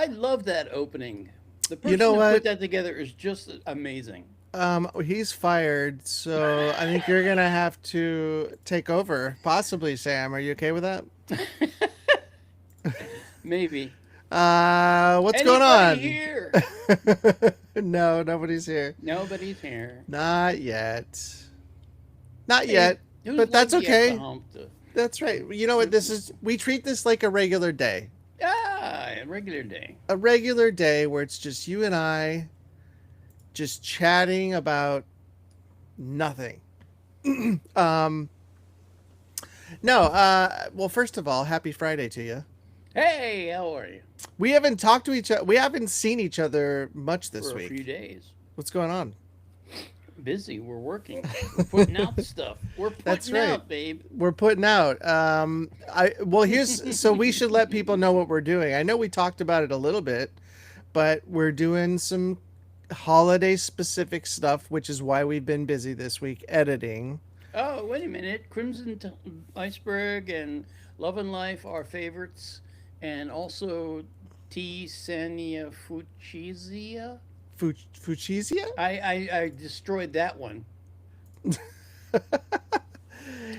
I love that opening. The You person know that put what? that together is just amazing. He's fired, so I think you're gonna have to take over, possibly, Sam. Are you okay with that? Maybe. What's going Anybody on? here? No, nobody's here. Nobody's here. Not yet. Not Hey, yet, whose but that's leg do you have to okay. hump to? That's right. You know what? We treat this like a regular day. A regular day. A regular day where it's just you and I just chatting about nothing. Um, no, well, first of all, happy Friday to you. Hey, how are you? We haven't talked to each other. We haven't seen each other much this For a few week. days. What's going on? Busy. We're working. We're putting out stuff. We're That's putting right. out, babe. We're putting out. Here's so we should let people know what we're doing. I know we talked about it a little bit, but we're doing some holiday specific stuff, which is why we've been busy this week editing. Oh, wait a minute. Iceberg and Love and Life are favorites. And also T. Sania Fuchisia. Fuchsia? I destroyed that one. Yes,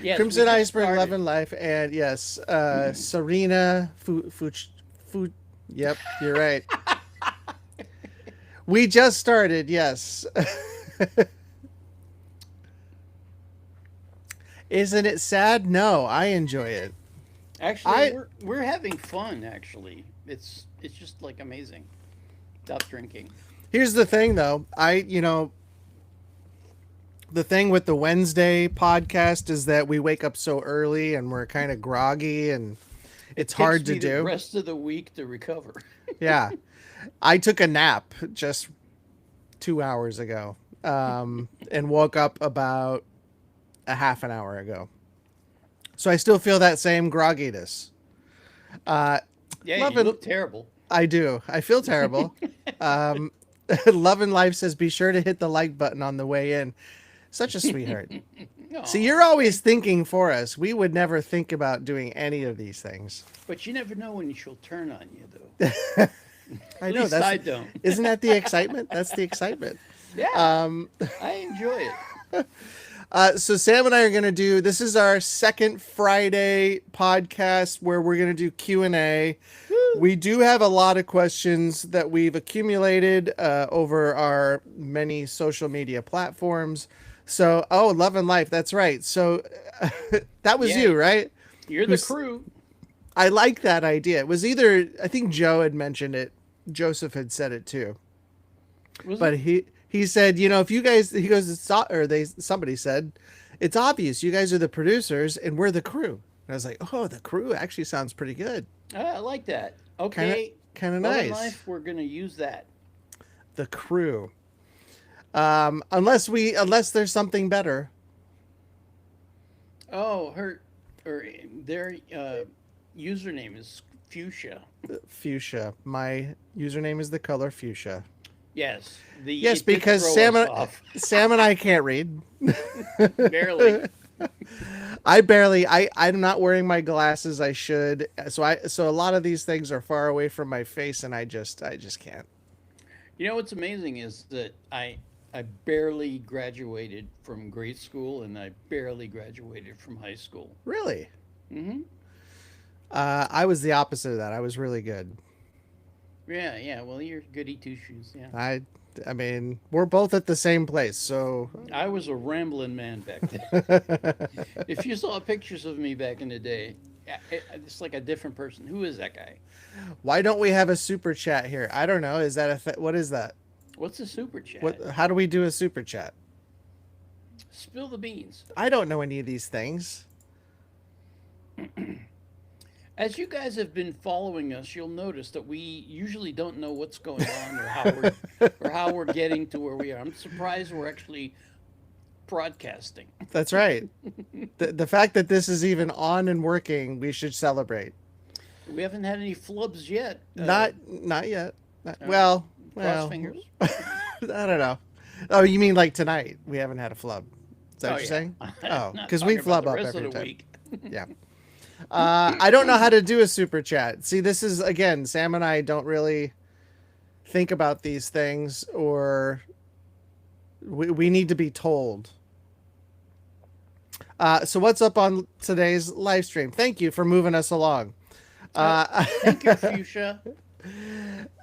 we Crimson just Iceberg, Love started. and Life, and yes, Serena Fu. Yep, you're right. We just started. Yes. Isn't it sad? No, I enjoy it. Actually, I we're having fun. Actually, it's just like amazing. Stop drinking. Here's the thing, though. The thing with the Wednesday podcast is that we wake up so early and we're kind of groggy and It it's takes hard to me the do. rest of the week to recover. Yeah. I took a nap just 2 hours ago and woke up about a half an hour ago. So I still feel that same grogginess. Uh, Yeah, love you and look terrible. I do. I feel terrible. Um, Love and Life says be sure to hit the like button on the way in. Such a sweetheart. See, you're Oh, always thank you. thinking for us. We would never think about doing any of these things. But you never know when she'll turn on you, though. I At know least that's I don't. isn't that the excitement? That's the excitement. Yeah, Um, I enjoy it. so Sam and I are going to do this is our second Friday podcast where we're going to do Q&A. Woo. We do have a lot of questions that we've accumulated over our many social media platforms. So, Love and Life, that's right. So that was Yeah, you, right? you're the Who's crew. I like that idea. It was either I think Joe had mentioned it. Joseph had said it too. Was But it? he said, if you guys he goes or they somebody said, it's obvious you guys are the producers and we're the crew. And I was like, "Oh, the crew actually sounds pretty good. I like that. Kind of Okay, kind of Love and nice." Life, we're going to use that. The crew. Unless there's something better. Oh, or their username is Fuchsia. Fuchsia. My username is the color fuchsia. Yes, Yes, it did because throw us off. Sam and I can't read. Barely. I'm not wearing my glasses. I should. So a lot of these things are far away from my face and I just can't. You know what's amazing is that I barely graduated from grade school and I barely graduated from high school. Really. Hmm. I was the opposite of that. I was really good. Yeah, yeah. Well, you're goody two shoes. Yeah. I I mean, we're both at the same place, so I was a rambling man back then. If you saw pictures of me back in the day, it's like a different person. Who is that guy? why don't we have a super chat here? I don't know. Is that what is that? What's a super chat? What? How do we do a super chat? Spill the beans. I don't know any of these things. As you guys have been following us, you'll notice that we usually don't know what's going on or how we're getting to where we are. I'm surprised we're actually broadcasting. That's right. The fact that this is even on and working, we should celebrate. We haven't had any flubs yet. Not yet. All right. Cross Well, fingers. I don't know. Oh, you mean like tonight? We haven't had a flub. Is that Oh what you're yeah. saying? I'm Oh, not because we talking about flub the up rest of every the time. week. Yeah. I don't know how to do a super chat. See, this is again, Sam and I don't really think about these things, or we need to be told. So what's up on today's live stream? Thank you for moving us along. Thank you, Fuchsia.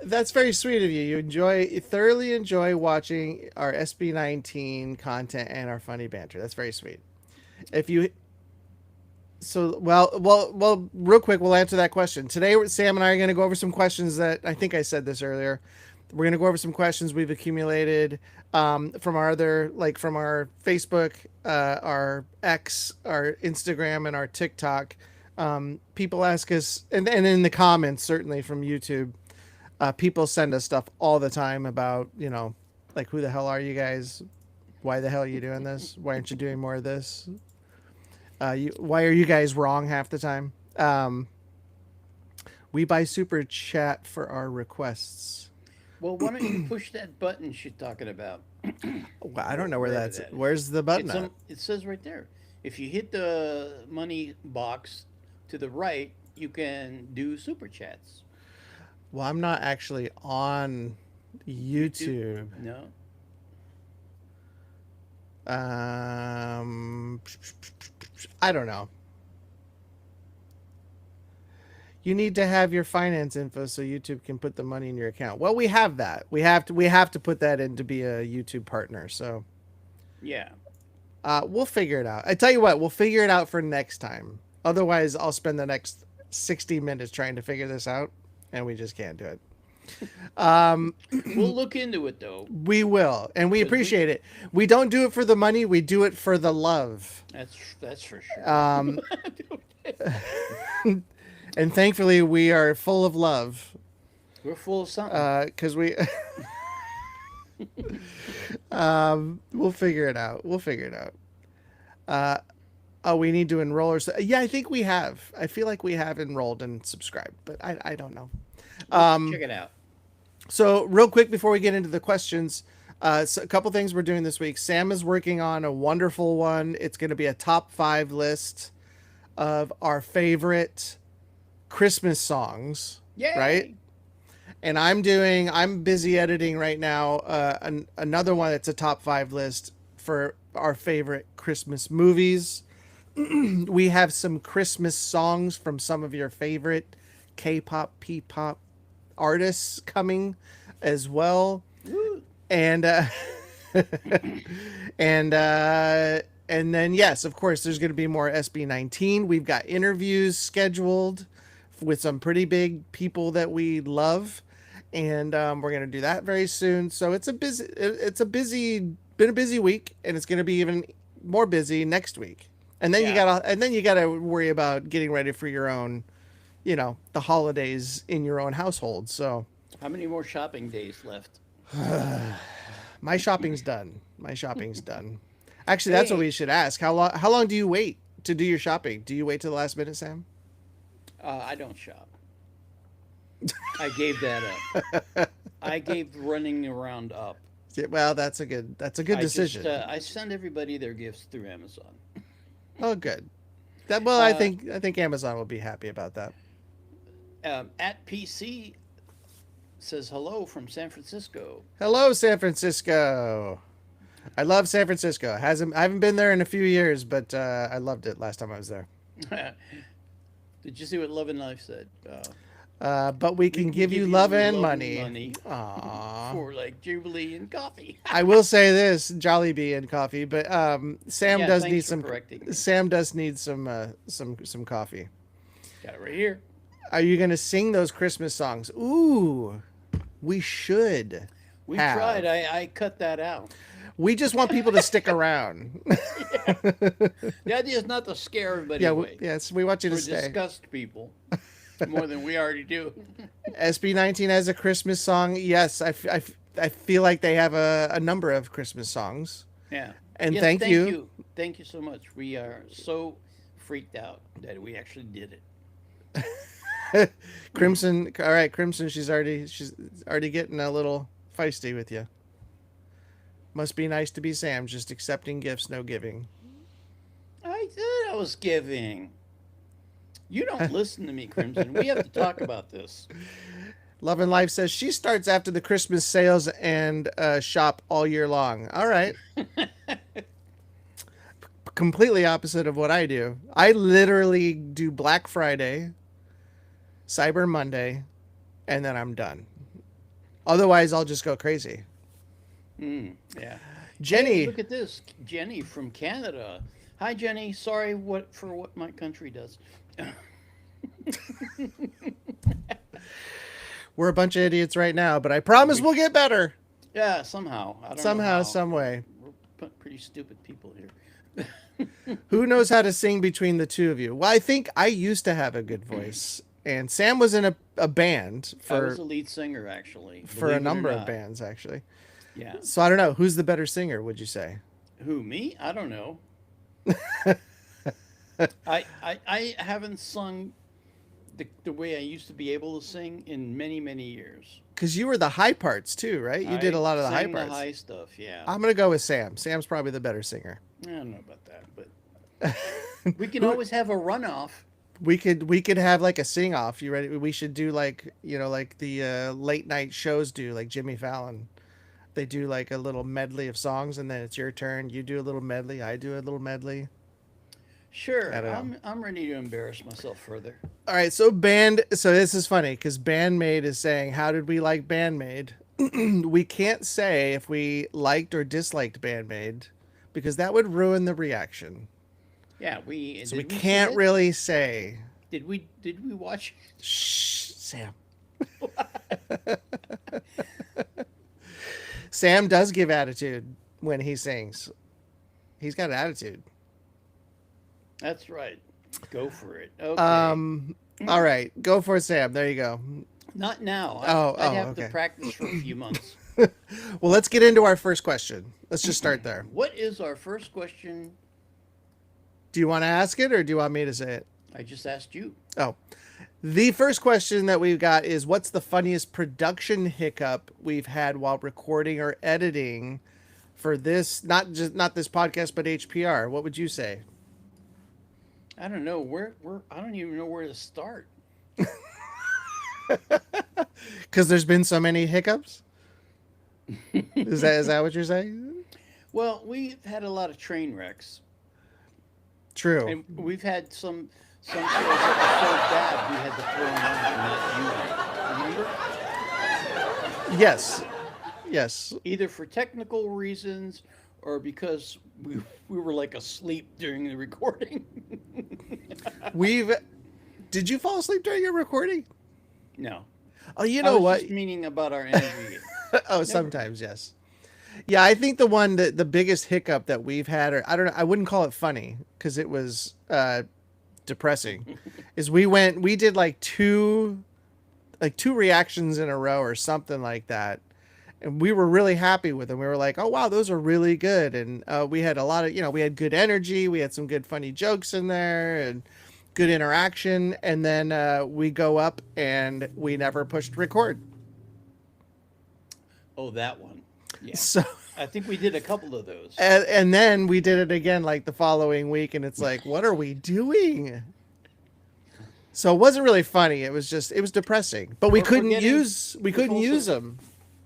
That's very sweet of you. You thoroughly enjoy watching our SB19 content and our funny banter. That's very sweet. If you real quick, we'll answer that question. Today, Sam and I are going to go over some questions that I think I said this earlier. We're going to go over some questions we've accumulated from our from our Facebook, our X, our Instagram, and our TikTok. People ask us, and in the comments, certainly from YouTube, people send us stuff all the time about, like, who the hell are you guys? Why the hell are you doing this? Why aren't you doing more of this? Why are you guys wrong half the time? We buy super chat for our requests. Well, why don't you push that button she's talking about? Well, I don't know where that's. Where's the button at? It says right there. If you hit the money box to the right, you can do super chats. Well, I'm not actually on YouTube. No. I don't know. You need to have your finance info so YouTube can put the money in your account. Well, we have that. We have to put that in to be a YouTube partner. So, yeah. We'll figure it out. I tell you what, we'll figure it out for next time. Otherwise, I'll spend the next 60 minutes trying to figure this out, and we just can't do it. We'll look into it, though. We will, and we appreciate it. We don't do it for the money. We do it for the love. That's for sure. And thankfully, we are full of love. We're full of something. Because we... we'll figure it out. We need to enroll. Yeah, I think we have. I feel like we have enrolled and subscribed, but I don't know. Check it out. So real quick before we get into the questions, so a couple things we're doing this week. Sam is working on a wonderful one. It's going to be a top 5 list of our favorite Christmas songs. Yay! Right? And I'm busy editing right now another one that's a top 5 list for our favorite Christmas movies. We have some Christmas songs from some of your favorite K-pop, P-pop artists coming as well. Woo. And and then, yes, of course, there's going to be more SB19. We've got interviews scheduled with some pretty big people that we love, and we're going to do that very soon. So been a busy week, and it's going to be even more busy next week. And then you gotta worry about getting ready for your own, the holidays in your own household. So how many more shopping days left? My shopping's done. Actually, that's what we should ask. How long do you wait to do your shopping? Do you wait till the last minute, Sam? I don't shop. I gave that up. I gave running around up. Yeah, well, that's a good decision. I send everybody their gifts through Amazon. Oh, good. I think Amazon will be happy about that. At PC says hello from San Francisco. Hello, San Francisco. I love San Francisco. I haven't been there in a few years, but I loved it last time I was there. Did you see what Love and Life said? But we can give you love and money. Aww. For like Jubilee and coffee. I will say this, Jollibee and coffee, but Sam does need some. Sam does need some coffee. Got it right here. Are you gonna sing those Christmas songs? Ooh, we should. We tried. I cut that out. We just want people to stick around. The idea is not to scare everybody away. Yes, we want you to stay. We're disgust people more than we already do. SB19 has a Christmas song. Yes, I feel like they have a number of Christmas songs. Yeah. And thank you. Thank you so much. We are so freaked out that we actually did it. Crimson. All right, Crimson. She's already getting a little feisty with you. Must be nice to be Sam, just accepting gifts, no giving. I said I was giving. You don't listen to me, Crimson. We have to talk about this. Love and Life says she starts after the Christmas sales and shop all year long. All right. Completely opposite of what I do. I literally do Black Friday, Cyber Monday, and then I'm done. Otherwise, I'll just go crazy. Yeah. Hey, Jenny, look at this. Jenny from Canada. Hi, Jenny. Sorry for what my country does. we're a bunch of idiots right now, but I promise We, we'll get better. yeah, somehow. I don't know Somehow, how. some way. We're pretty stupid people here. Who knows how to sing between the two of you? Well, I think I used to have a good voice, and Sam was in a band I was a lead singer, actually, for a believe it or number of not. bands actually. Yeah. So I don't know who's the better singer. Would you say? Who, me? I don't know. I haven't sung the way I used to be able to sing in many, many years. Because you were the high parts too, right? You did a I lot of the high sang the parts. high stuff, yeah. I'm gonna go with Sam. Sam's probably the better singer. I don't know about that, but we can always have a runoff. We could have like a sing off. You ready? We should do like like the late night shows do, like Jimmy Fallon. They do like a little medley of songs, and then it's your turn. You do a little medley. I do a little medley. Sure, I don't know. I'm ready to embarrass myself further. All right, so band. So this is funny because Bandmade is saying, "How did we like Bandmade?" We can't say if we liked or disliked Bandmade because that would ruin the reaction. Yeah, we So we did we see can't it? really say. Did we watch Shh, Sam. Sam does give attitude when he sings. He's got attitude. That's right. Go for it. Okay. Um. All right, go for it, Sam. There you go. Not now. I'd Oh, have to okay. practice for a few months. Well, let's get into our first question. Let's just start there. What is our first question? Do you want to ask it or do you want me to say it? I just asked you. Oh, the first question that we've got is what's the funniest production hiccup we've had while recording or editing for this, not this podcast, but HPR? What would you say? I don't know where I don't even know where to start. Because there's been so many hiccups. Is that what you're saying? Well, we've had a lot of train wrecks, True. and we've had some shows that were so bad we had to throw them out and not use them. Remember? Yes. Yes. Either for technical reasons or because we were like asleep during the recording. We've. Did you fall asleep during your recording? No, Oh, you I know was what? just meaning about our energy. Oh, Never. sometimes yes. Yeah, I think the biggest hiccup that we've had, or I don't know, I wouldn't call it funny because it was depressing, is we did like two reactions in a row or something like that, and we were really happy with them. We were like, oh wow, those are really good, and we had a lot of we had good energy, we had some good funny jokes in there, and good interaction, and then we go up and we never pushed record. Oh, that one. Yeah, So I think we did a couple of those. and then we did it again like the following week, and it's like, what are we doing? So it wasn't really funny. It was depressing. But we We're couldn't forgetting. use we We've couldn't use also them.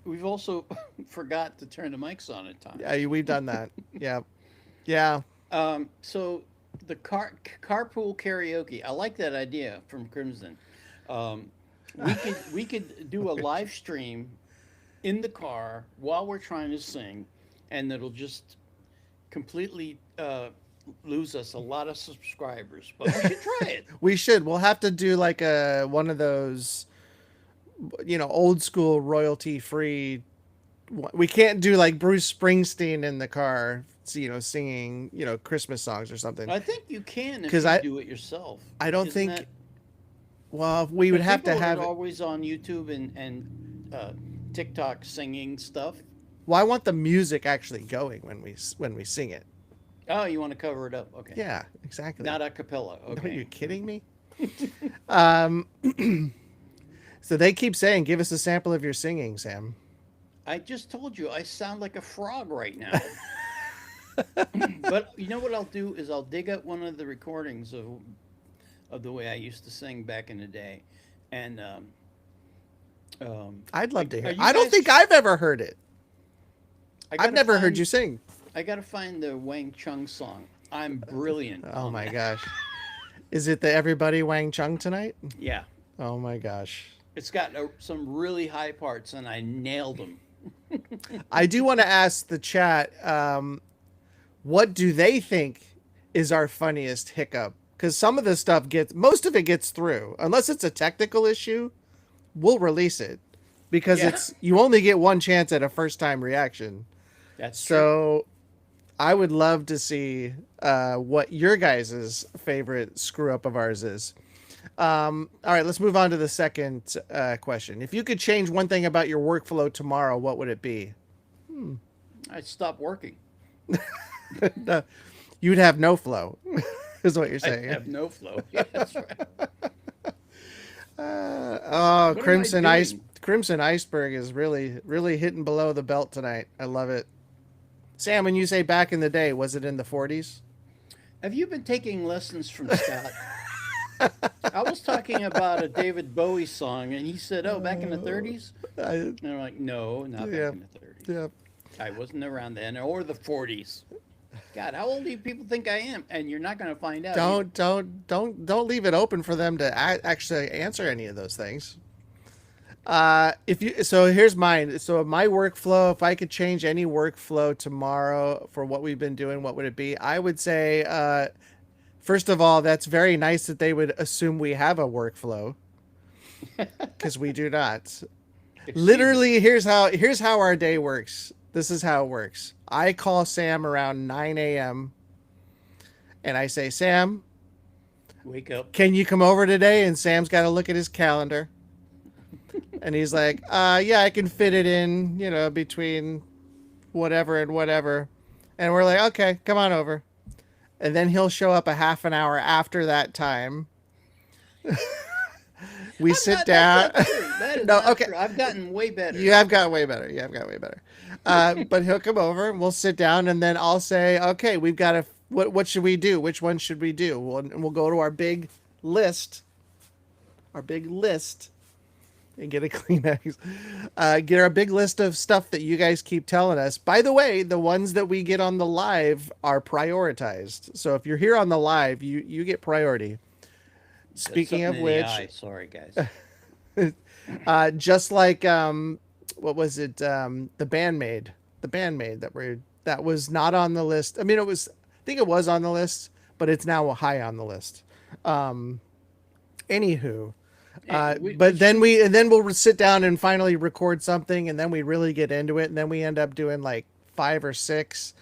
we've also forgot to turn the mics on at times. Yeah, we've done that. Yeah, yeah. So the carpool karaoke. I like that idea from Crimson. Um, we could do a live stream in the car while we're trying to sing, and it'll just completely lose us a lot of subscribers. But we should try it. We should. We'll have to do like a one of those, old school royalty free. We can't do like Bruce Springsteen in the car, singing, Christmas songs or something. I think you can if Because you I do it yourself. I don't Isn't think. that Well, we would because have to people have are it. always on YouTube and TikTok singing stuff? Well, I want the music actually going when we sing it. Oh, you want to cover it up? Okay. Yeah, exactly. Not a cappella. Are you Okay. kidding me? Um, so they keep saying, "Give us a sample of your singing, Sam." I just told you I sound like a frog right now. But you know what I'll do is I'll dig up one of the recordings of of the way I used to sing back in the day. And I'd love to are hear. you I don't guys? think I've ever heard it. I I've gotta never heard find. you sing. I gotta find the Wang Chung song. I'm brilliant Oh on my that. gosh. Is it the Everybody Wang Chung tonight? Yeah, Oh my gosh. it's got some really high parts, and I nailed them. I do want to ask the chat, what do they think is our funniest hiccup? Because some of the stuff most of it gets through. Unless it's a technical issue, we'll release it. Because Yeah, you only get one chance at a first time reaction. that's true. So I would love to see what your guys' favorite screw up of ours is. All right, let's move on to the second question. If you could change one thing about your workflow tomorrow, what would it be? I stopped working. No, you'd have no flow, is what you're I saying. have no flow. Yeah, that's right. Oh, What am I doing? Crimson Iceberg is really, really hitting below the belt tonight. I love it. Sam, when you say back in the day, was it in the 40s? Have you been taking lessons from Scott? I was talking about a David Bowie song, and he said, "Oh, back in the '30s." I, And I'm like, "No, not back yeah, in the '30s. yeah. I wasn't around then, or the '40s." God, how old do you people think I am? And you're not going to find out either. Don't leave it open for them to actually answer any of those things. If you so here's mine. So my workflow, if I could change any workflow tomorrow for what we've been doing, what would it be? I would say first of all, that's very nice that they would assume we have a workflow because we do not. Excuse me. Literally, here's how our day works. This is how it works. I call Sam around 9 a.m. and I say, Sam, Wake up. can you come over today? And Sam's got to look at his calendar. And he's like, yeah, I can fit it in, between whatever and whatever. And we're like, okay, come on over. And then he'll show up a half an hour after that time. We sit down. That's not true. That is No, not okay. true. I've gotten way better. You have got way better. You have got way better. But he'll come over and we'll sit down and then I'll say, okay, we've got to, what should we do? Which one should we do? We'll go to our big list, and get a Kleenex. Get our big list of stuff that you guys keep telling us. By the way, the ones that we get on the live are prioritized. So if you're here on the live, you get priority. That's Speaking something of in the which, eye. Sorry, guys. just like what was it? The bandmaid that was not on the list. I mean, I think it was on the list, but it's now high on the list. Anywho, but then we'll sit down and finally record something, and then we really get into it, and then we end up doing like 5 or 6,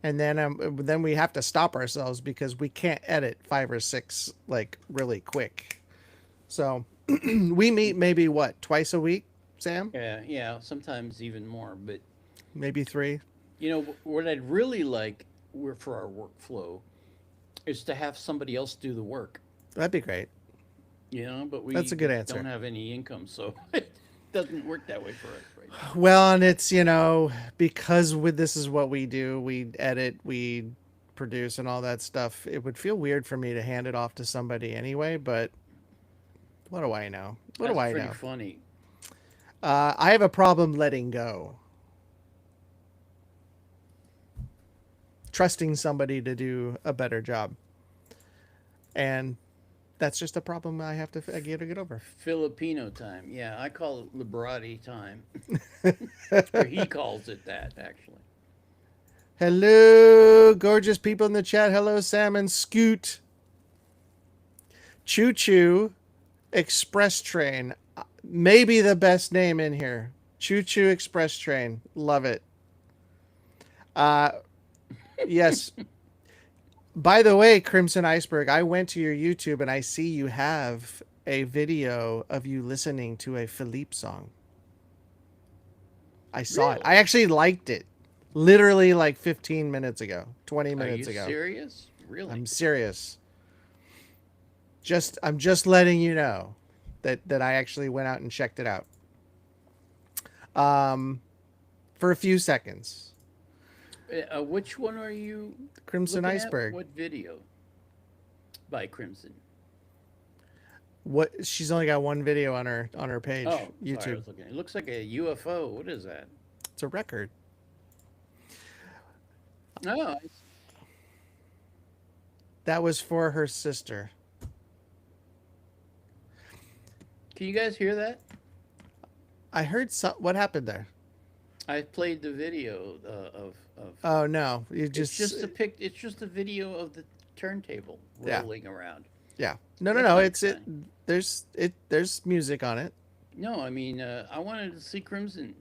and then we have to stop ourselves because we can't edit 5 or 6 like really quick. So we meet maybe twice a week, Sam? Yeah, sometimes even more. But Maybe 3. what I'd really like for our workflow is to have somebody else do the work. That'd be great. But we That's a good answer. don't have any income, so it doesn't work that way for us right now. Well, and it's, because this is what we do, we edit, we produce and all that stuff. It would feel weird for me to hand it off to somebody anyway, but what do I know? What That's do I pretty know? funny. I have a problem letting go. Trusting somebody to do a better job. And that's just a problem I have to get over. Filipino time. Yeah, I call it liberati time. Or he calls it that, actually. Hello, gorgeous people in the chat. Hello, Sam and Scoot. Choo Choo Express Train. Maybe the best name in here. Choo Choo Express Train. Love it. Yes. By the way, Crimson Iceberg, I went to your YouTube and I see you have a video of you listening to a Philippe song. I saw it. Really? I actually liked it. Literally like 15 minutes ago, 20 minutes Are you ago. serious? Really? I'm serious. I'm just letting you know that I actually went out and checked it out. For a few seconds. Which one are you Crimson looking at? Iceberg. What video? By Crimson. What? She's only got one video on her page, Oh, sorry, I YouTube. was looking. It looks like a UFO. What is that? It's a record. Oh, That was for her sister. can you guys hear that? I heard some. What happened there? I played the video of. Oh no, you It's just just a pic. It's just a video of the turntable yeah, rolling around. yeah. No, no, That's no. not It's it. exciting. There's music on it. No, I mean, I wanted to see Crimson.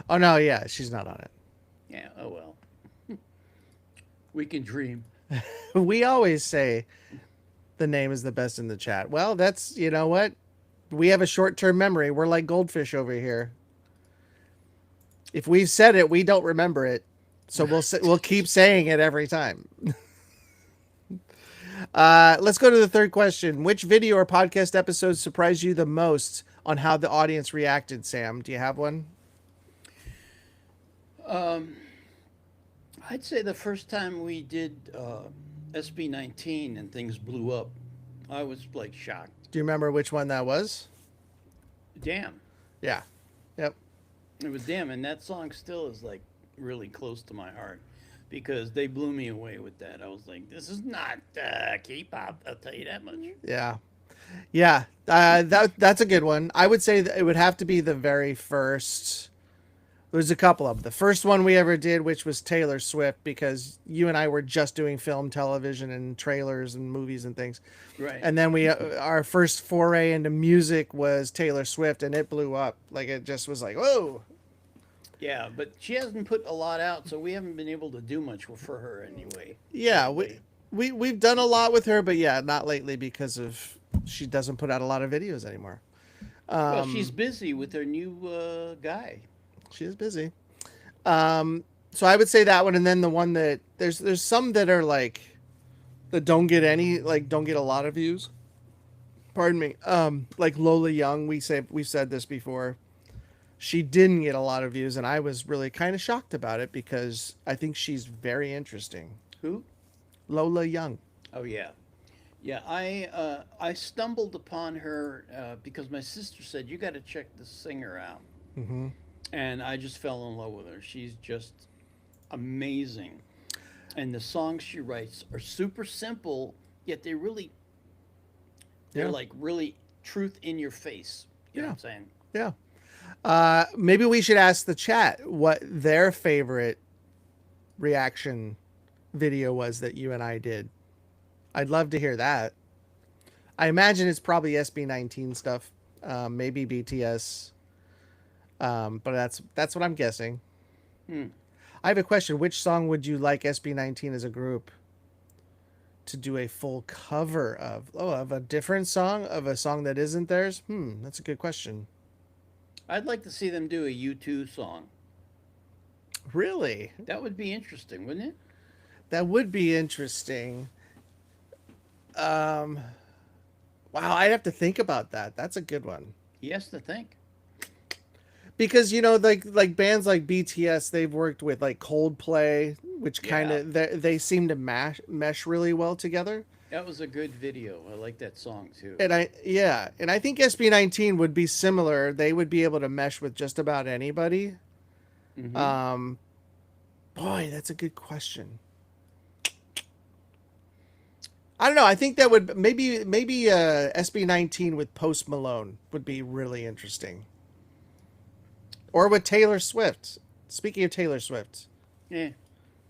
Oh no, yeah, she's not on Yeah. Oh well. We can dream. it. We always say the name is the best in the chat. Well, that's you know what? We have a short term memory. We're like goldfish over here. If we've said it, we don't remember it. So we'll keep saying it every time. Let's go to the third question. Which video or podcast episode surprised you the most on how the audience reacted, Sam? Do you have one? Um, I'd say the first time we did SB19 and things blew up, I was like shocked. Do you remember which one that was? Damn. Yeah. Yep. It was damn, and that song still is like really close to my heart because they blew me away with that. I was like, this is not K-pop. I'll tell you that much. Yeah. Yeah. That's a good one. I would say that it would have to be the very first. There's a couple of them. The first one we ever did, which was Taylor Swift, because you and I were just doing film, television, and trailers and movies and things. Right. And then we our first foray into music was Taylor Swift, and it blew up. Like it just was like, whoa. Yeah, but she hasn't put a lot out, so we haven't been able to do much for her anyway. Yeah, Lately. we've done a lot with her, but yeah, not lately because of she doesn't put out a lot of videos anymore. Well, she's busy with her new guy. She is busy. So I would say that one, and then the one that there's some that are like that don't get any don't get a lot of views. Pardon me. Like Lola Young, we've said this before. She didn't get a lot of views, and I was really kind of shocked about it because I think she's very interesting. Who? Lola Young. Oh yeah, yeah. I stumbled upon her because my sister said you got to check this singer out, Mm-hmm. and I just fell in love with her. She's just amazing, and the songs she writes are super simple, yet they're Yeah. like really truth in your face. You know Yeah. what I'm saying? Yeah. Maybe we should ask the chat what their favorite reaction video was that you and I did. I'd love to hear that. I imagine it's probably SB19 stuff, maybe BTS, but that's what I'm guessing. Hmm. I have a question. Which song would you like SB19 as a group to do a full cover of? Oh, of a different song, of a song that isn't theirs? That's a good question. I'd like to see them do a U2 song. Really? That would be interesting, wouldn't it? That would be interesting. Um, wow, I'd have to think about that. That's a good one. He has to think. Because like bands like BTS, they've worked with like Coldplay, which kind Yeah, of they seem to mesh really well together. that was a good video. I like that song too. And I think SB19 would be similar. They would be able to mesh with just about anybody. Hmm. Um, boy, that's a good question. I don't know. I think that would maybe SB19 with Post Malone would be really interesting. Or with Taylor Swift. Speaking of Taylor Swift, Yeah,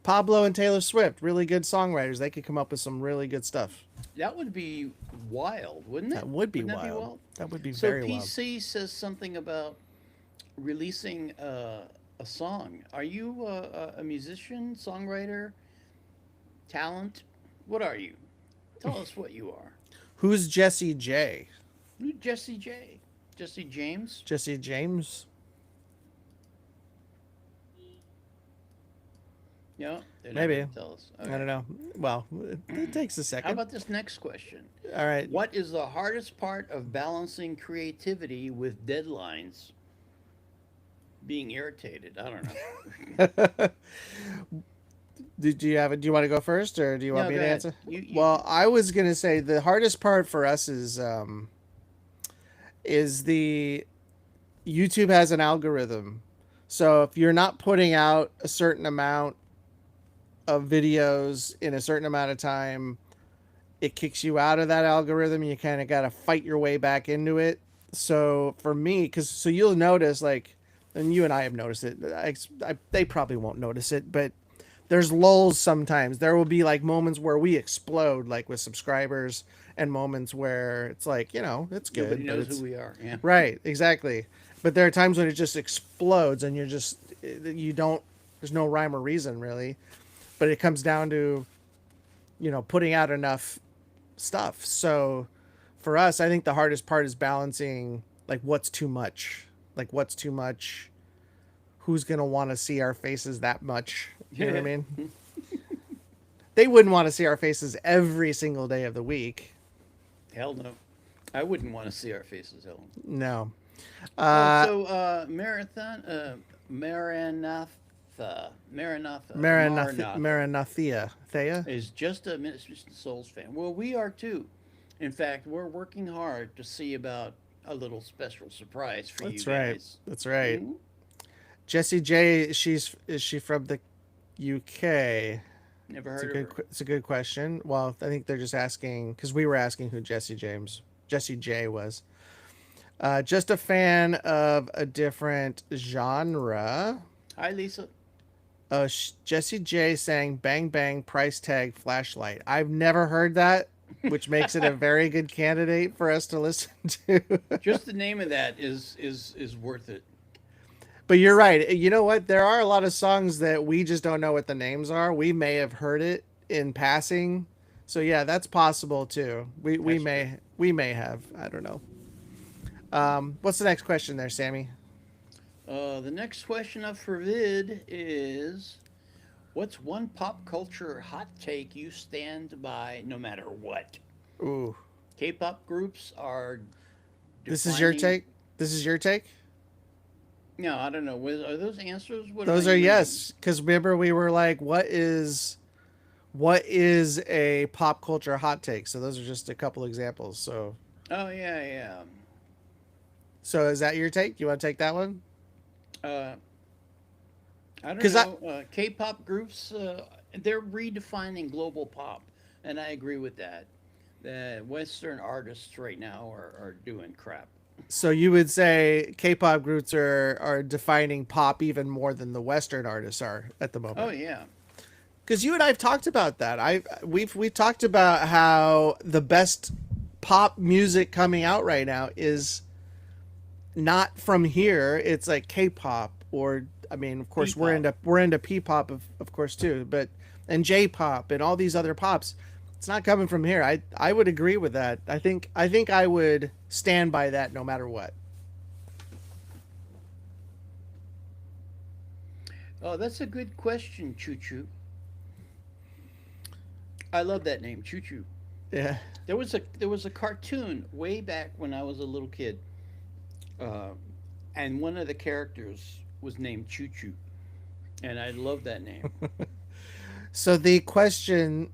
Pablo and Taylor Swift, really good songwriters. They could come up with some really good stuff. that would be wild, wouldn't it? That would be Wouldn't that be wild. wild? That would be So very wild. PC says something about releasing a song. Are you a musician, songwriter, talent? What are you? Tell us what you are. Who's Jesse J? Jesse J. Jesse James. Jesse James? Yeah, they're not Maybe. going to tell us. I Okay. don't know. Well, it takes a How second. about this next question? All right. What is the hardest part of balancing creativity with deadlines? Being irritated. I don't know. Do you have it? Do you want to go first, or do you want No, me go to ahead. answer? You Well, I was gonna say the hardest part for us is is the YouTube has an algorithm. So if you're not putting out a certain amount of videos in a certain amount of time, it kicks you out of that algorithm. You kind of got to fight your way back into it. So for me, because so you'll notice, like, and you and I have noticed it. They probably won't notice it, but there's lulls sometimes. There will be like moments where we explode, like with subscribers, and moments where it's like, it's good. Nobody but knows it's who we are. Yeah. right, exactly. But there are times when it just explodes, and you don't. There's no rhyme or reason really, but it comes down to, putting out enough stuff. So for us, I think the hardest part is balancing like what's too much. Like what's too much? Who's going to want to see our faces that much? You know what I mean? They wouldn't want to see our faces every single day of the week. Hell no. I wouldn't want to see our faces, Helen. No. Maranathea. Thea? Is just a Minister Souls fan. Well, we are too. In fact, we're working hard to see about a little special surprise for That's you right. guys. That's right. Mhm. Jessie J, is she from the UK? Never heard of her. It's a good question. Well, I think they're just asking because we were asking who Jessie J was. Just a fan of a different genre. Hi, Lisa. Jessie J sang "Bang Bang" price tag flashlight. I've never heard that, which makes it a very good candidate for us to listen to. Just the name of that is worth it. But you're right. You know what? There are a lot of songs that we just don't know what the names are. We may have heard it in passing. So yeah, that's possible too. We may have. I don't know. What's the next question there, Sammy? The next question up for vid is, what's one pop culture hot take you stand by no matter what? Ooh. K-pop groups are This is your defining. take? This is your take? No, I don't know. Are those answers? What am I Those are even? yes, because remember we were like, what is a pop culture hot take? So those are just a couple examples. Oh yeah, yeah. So is that your take? You want to take that one? Uh, I don't Because know. K-pop groups, they're redefining global pop, and I agree with that. The Western artists right now are doing crap. so you would say K-pop groups are defining pop even more than the Western artists are at the Oh moment. yeah, Because you and I have talked about that. We've talked about how the best pop music coming out right now is not from here. It's like K-pop, or I mean, of course P-pop. we're into P-pop of course too, but and J-pop and all these other pops. It's not coming from here. I would agree with that. I think I would stand by that no matter what. Oh, that's a good question, Choo Choo. I love that name, Choo Choo. Yeah. There was a cartoon way back when I was a little kid, uh, and one of the characters was named Choo Choo, and I love that name. So the question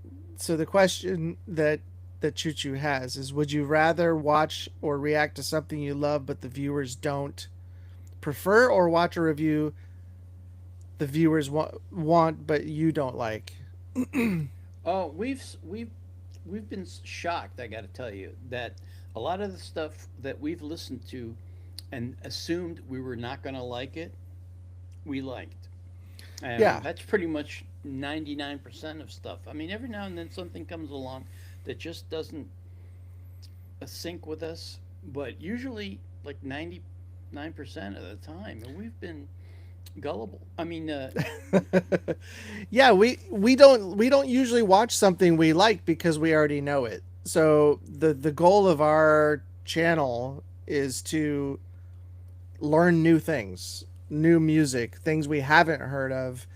that Choo Choo has is: would you rather watch or react to something you love but the viewers don't prefer, or watch a review the viewers want but you don't like? Oh, we've been shocked. I got to tell you that a lot of the stuff that we've listened to and assumed we were not going to like it, we liked. And Yeah. that's pretty much 99% of stuff. I mean, every now and then something comes along that just doesn't sync with us, but usually like 99% of the time, and we've been gullible. I mean, Yeah, we don't usually watch something we like because we already know it. So the goal of our channel is to learn new things, new music, things we haven't heard of,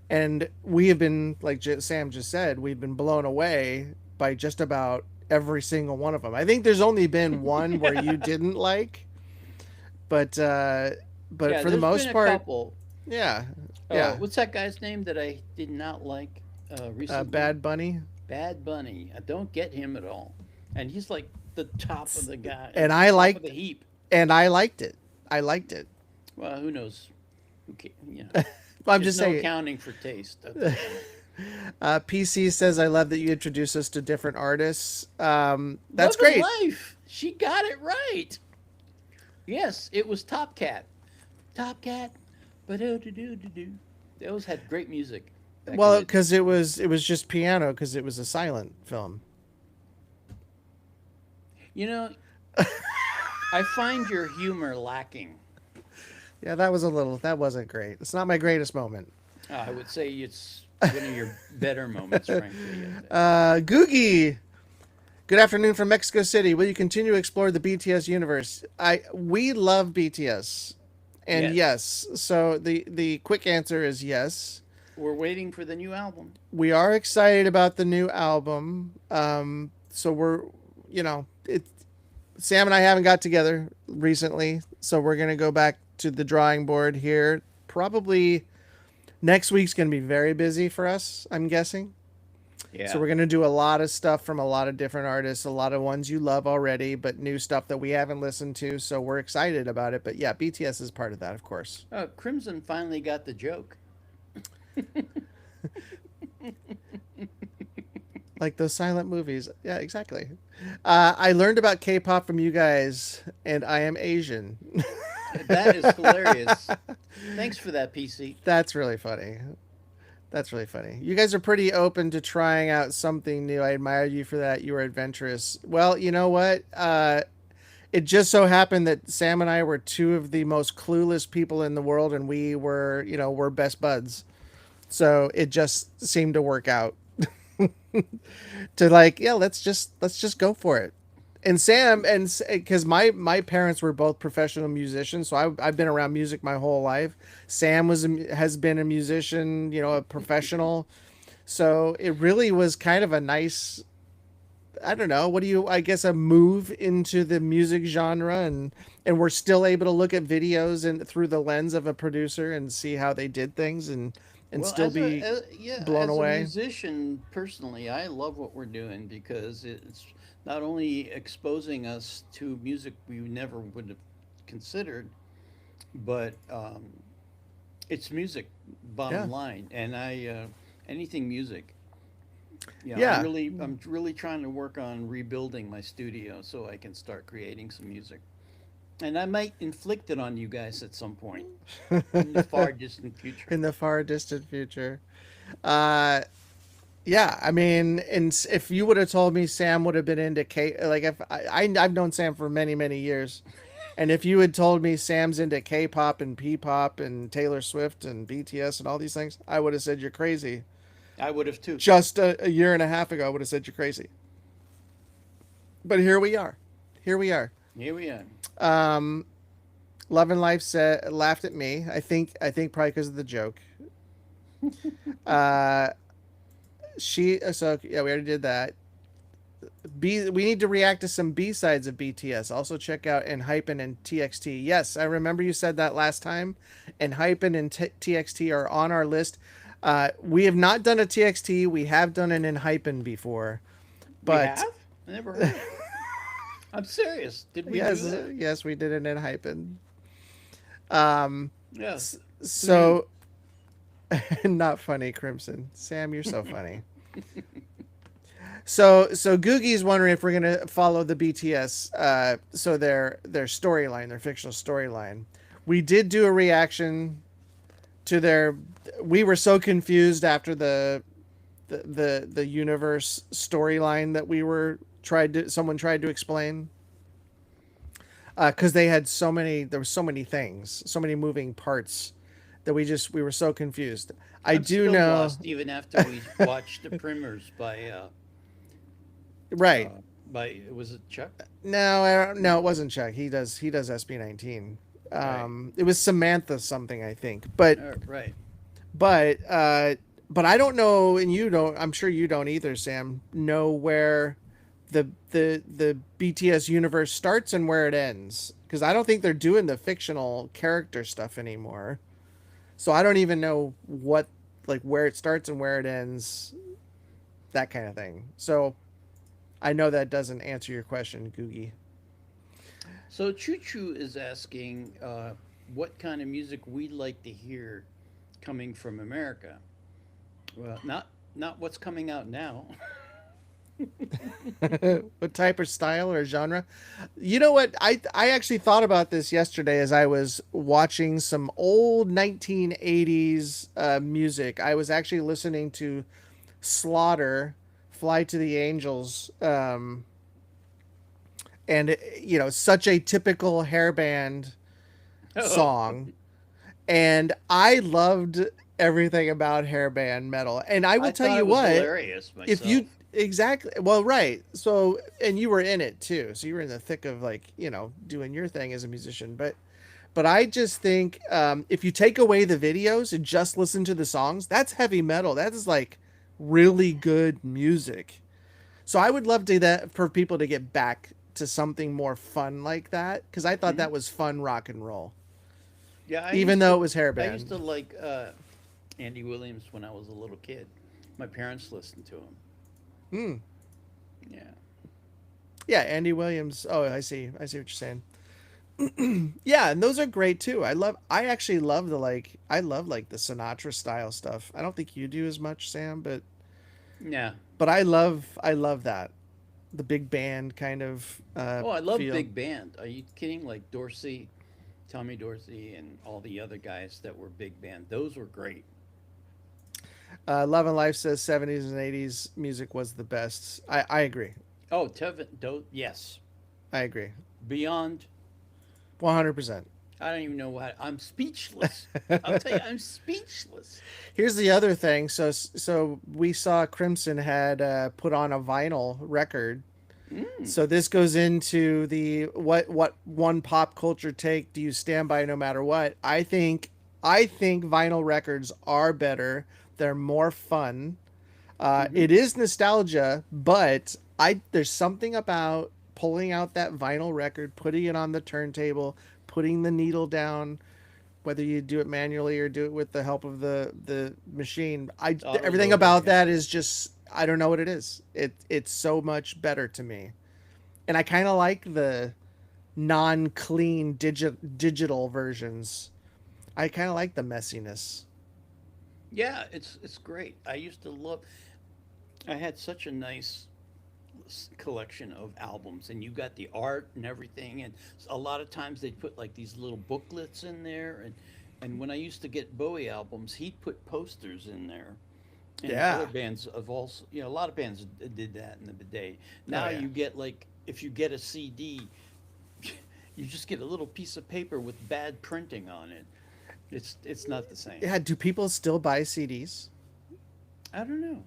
and we have been like Sam just said, we've been blown away by just about every single one of them. I think there's only been one where you didn't like, but yeah, for the there's been most a part, couple. yeah, yeah. What's that guy's name that I did not like recently? Bad Bunny. Bad Bunny. I don't get him at all, and he's like the top of the guy, And I top of liked the heap. and I liked it. I liked it. Well, who knows? Who can, you know, I'm there's just no saying. accounting for taste. I'll tell you that. PC says, I love that you introduce us to different artists. That's Love and great. Life. She got it right. Yes, it was Top Cat. Top Cat. Ba-do-do-do-do-do. Those had great music back in Well, the day. because it was just piano because it was a silent film. You know, I find your humor lacking. Yeah, that wasn't great. It's not my greatest moment. I would say it's one of your better moments, frankly. I think. Googie, good afternoon from Mexico City. Will you continue to explore the BTS universe? We love BTS, and Yes, yes. So the quick answer is yes. we're waiting for the new album. We are excited about the new album. So we're, you know, it. Sam and I haven't got together recently, so we're gonna go back to the drawing board here. Probably next week's gonna be very busy for us, I'm guessing. So Yeah. we're gonna do a lot of stuff from a lot of different artists, a lot of ones you love already, but new stuff that we haven't listened to. So we're excited about it. But yeah, BTS is part of that, of course. Crimson finally got the joke. Like those silent movies. Yeah, exactly. I learned about K-pop from you guys, and I am Asian. That is hilarious. Thanks for that, PC. That's really funny. That's really funny. You guys are pretty open to trying out something new. I admire you for that. You were adventurous. Well, you know what? It just so happened that Sam and I were two of the most clueless people in the world, and we were, we're best buds. So it just seemed to work out. To like, yeah, let's just go for it. And Sam, and because my parents were both professional musicians, so I've been around music my whole life. Sam has been a musician, a professional. So it really was kind of a nice, I don't know, I guess a move into the music genre, and we're still able to look at videos and through the lens of a producer and see how they did things and Well, still be blown as a away. musician, personally, I love what we're doing because it's not only exposing us to music we never would have considered, but it's music, Yeah. bottom line. And anything music. Yeah, Yeah. I'm really trying to work on rebuilding my studio so I can start creating some music. And I might inflict it on you guys at some point in the far distant future. In the far distant future. Uh yeah, I mean, and if you would have told me Sam would have been into like if I've known Sam for many many years, and if you had told me Sam's into K-pop and P-pop and Taylor Swift and BTS and all these things, I would have said you're crazy. I would have too. Just a year and a half ago, I would have said you're crazy. But here we are. Here we are. Here we are. Um, Love and Life said laughed at me. I think probably because of the joke. Uh, so yeah, we already did that. We need to react to some B sides of BTS. Also check out Hypen and TXT. Yes, I remember you said that last time. Hypen and TXT are on our list. We have not done a TXT. We have done an Hypen before, We but have? I never heard it. I'm serious. Did we do yes, that? yes, we did an Hypen. Um, Yes. Who knew? so not funny, Crimson. Sam, you're so funny. So Googie's wondering if we're gonna follow the BTS, so their storyline, their fictional storyline. We did do a reaction to their. We were so confused after the universe storyline that someone tried to explain, because they had there were so many things, so many moving parts that we were so confused. I I'm do still know, lost even after we watched the primers right? uh, by was it Chuck? No, I don't, no, it wasn't Chuck. He does SB19. Right. It was Samantha something, I think. But Right. but uh but I don't know, and you don't. I'm sure you don't either, Sam. Know where the BTS universe starts and where it ends, because I don't think they're doing the fictional character stuff anymore. So I don't even know where it starts and where it ends, that kind of thing. So I know that doesn't answer your question, Googie. So Choo Choo is asking what kind of music we'd like to hear coming from America. Well, not what's coming out now. What type of style or genre? You know what? I actually thought about this yesterday as I was watching some old 1980s music. I was actually listening to Slaughter, Fly to the Angels, and such a typical hairband Oh, song, and I loved everything about hairband metal. And I will I tell thought you it was what, hilarious if you myself. exactly well, right, so, and you were in it too, so you were in the thick of, like, doing your thing as a musician. But I just think, if you take away the videos and just listen to the songs, that's heavy metal. That is like really good music. So I would love to that for people to get back to something more fun like that, because I thought Hmm. that was fun rock and roll, Yeah, even though it was I used hairband. to like Andy Williams when I was a little kid. My parents listened to him. Hmm. Yeah. Yeah, Andy Williams. Oh, I see what you're saying. Yeah, and those are great too. I actually love I love like the Sinatra style stuff. I don't think you do as much, Sam, Yeah. but I love that. The big band kind of Oh, I love feel. big band. Are you kidding? Like Dorsey, Tommy Dorsey, and all the other guys that were big band. Those were great. Love and Life says 70s and 80s music was the best. I agree. Oh, Tevin, yes. I agree. Beyond, 100%. I don't even know what. I'm speechless. I'll tell you, I'm speechless. Here's the other thing. So we saw Crimson had put on a vinyl record. Mm. So this goes into the what one pop culture take do you stand by no matter what? I think vinyl records are better. They're more fun. Mm-hmm. It is nostalgia, but I there's something about pulling out that vinyl record, putting it on the turntable, putting the needle down, whether you do it manually or do it with the help of the machine. Auto Everything loader, about yeah. that is just, I don't know what it is. It's so much better to me, and I kind of like the non-clean digital versions. I kind of like the messiness. Yeah, it's great. I used to love. I had such a nice collection of albums, and you got the art and everything. And a lot of times they'd put like these little booklets in there. And when I used to get Bowie albums, he'd put posters in there. And other Yeah. bands of also, a lot of bands did that in the day. Oh Now yeah. you get like, if you get a CD, you just get a little piece of paper with bad printing on it. It's not the same. Yeah. Do people still buy CDs? I don't know.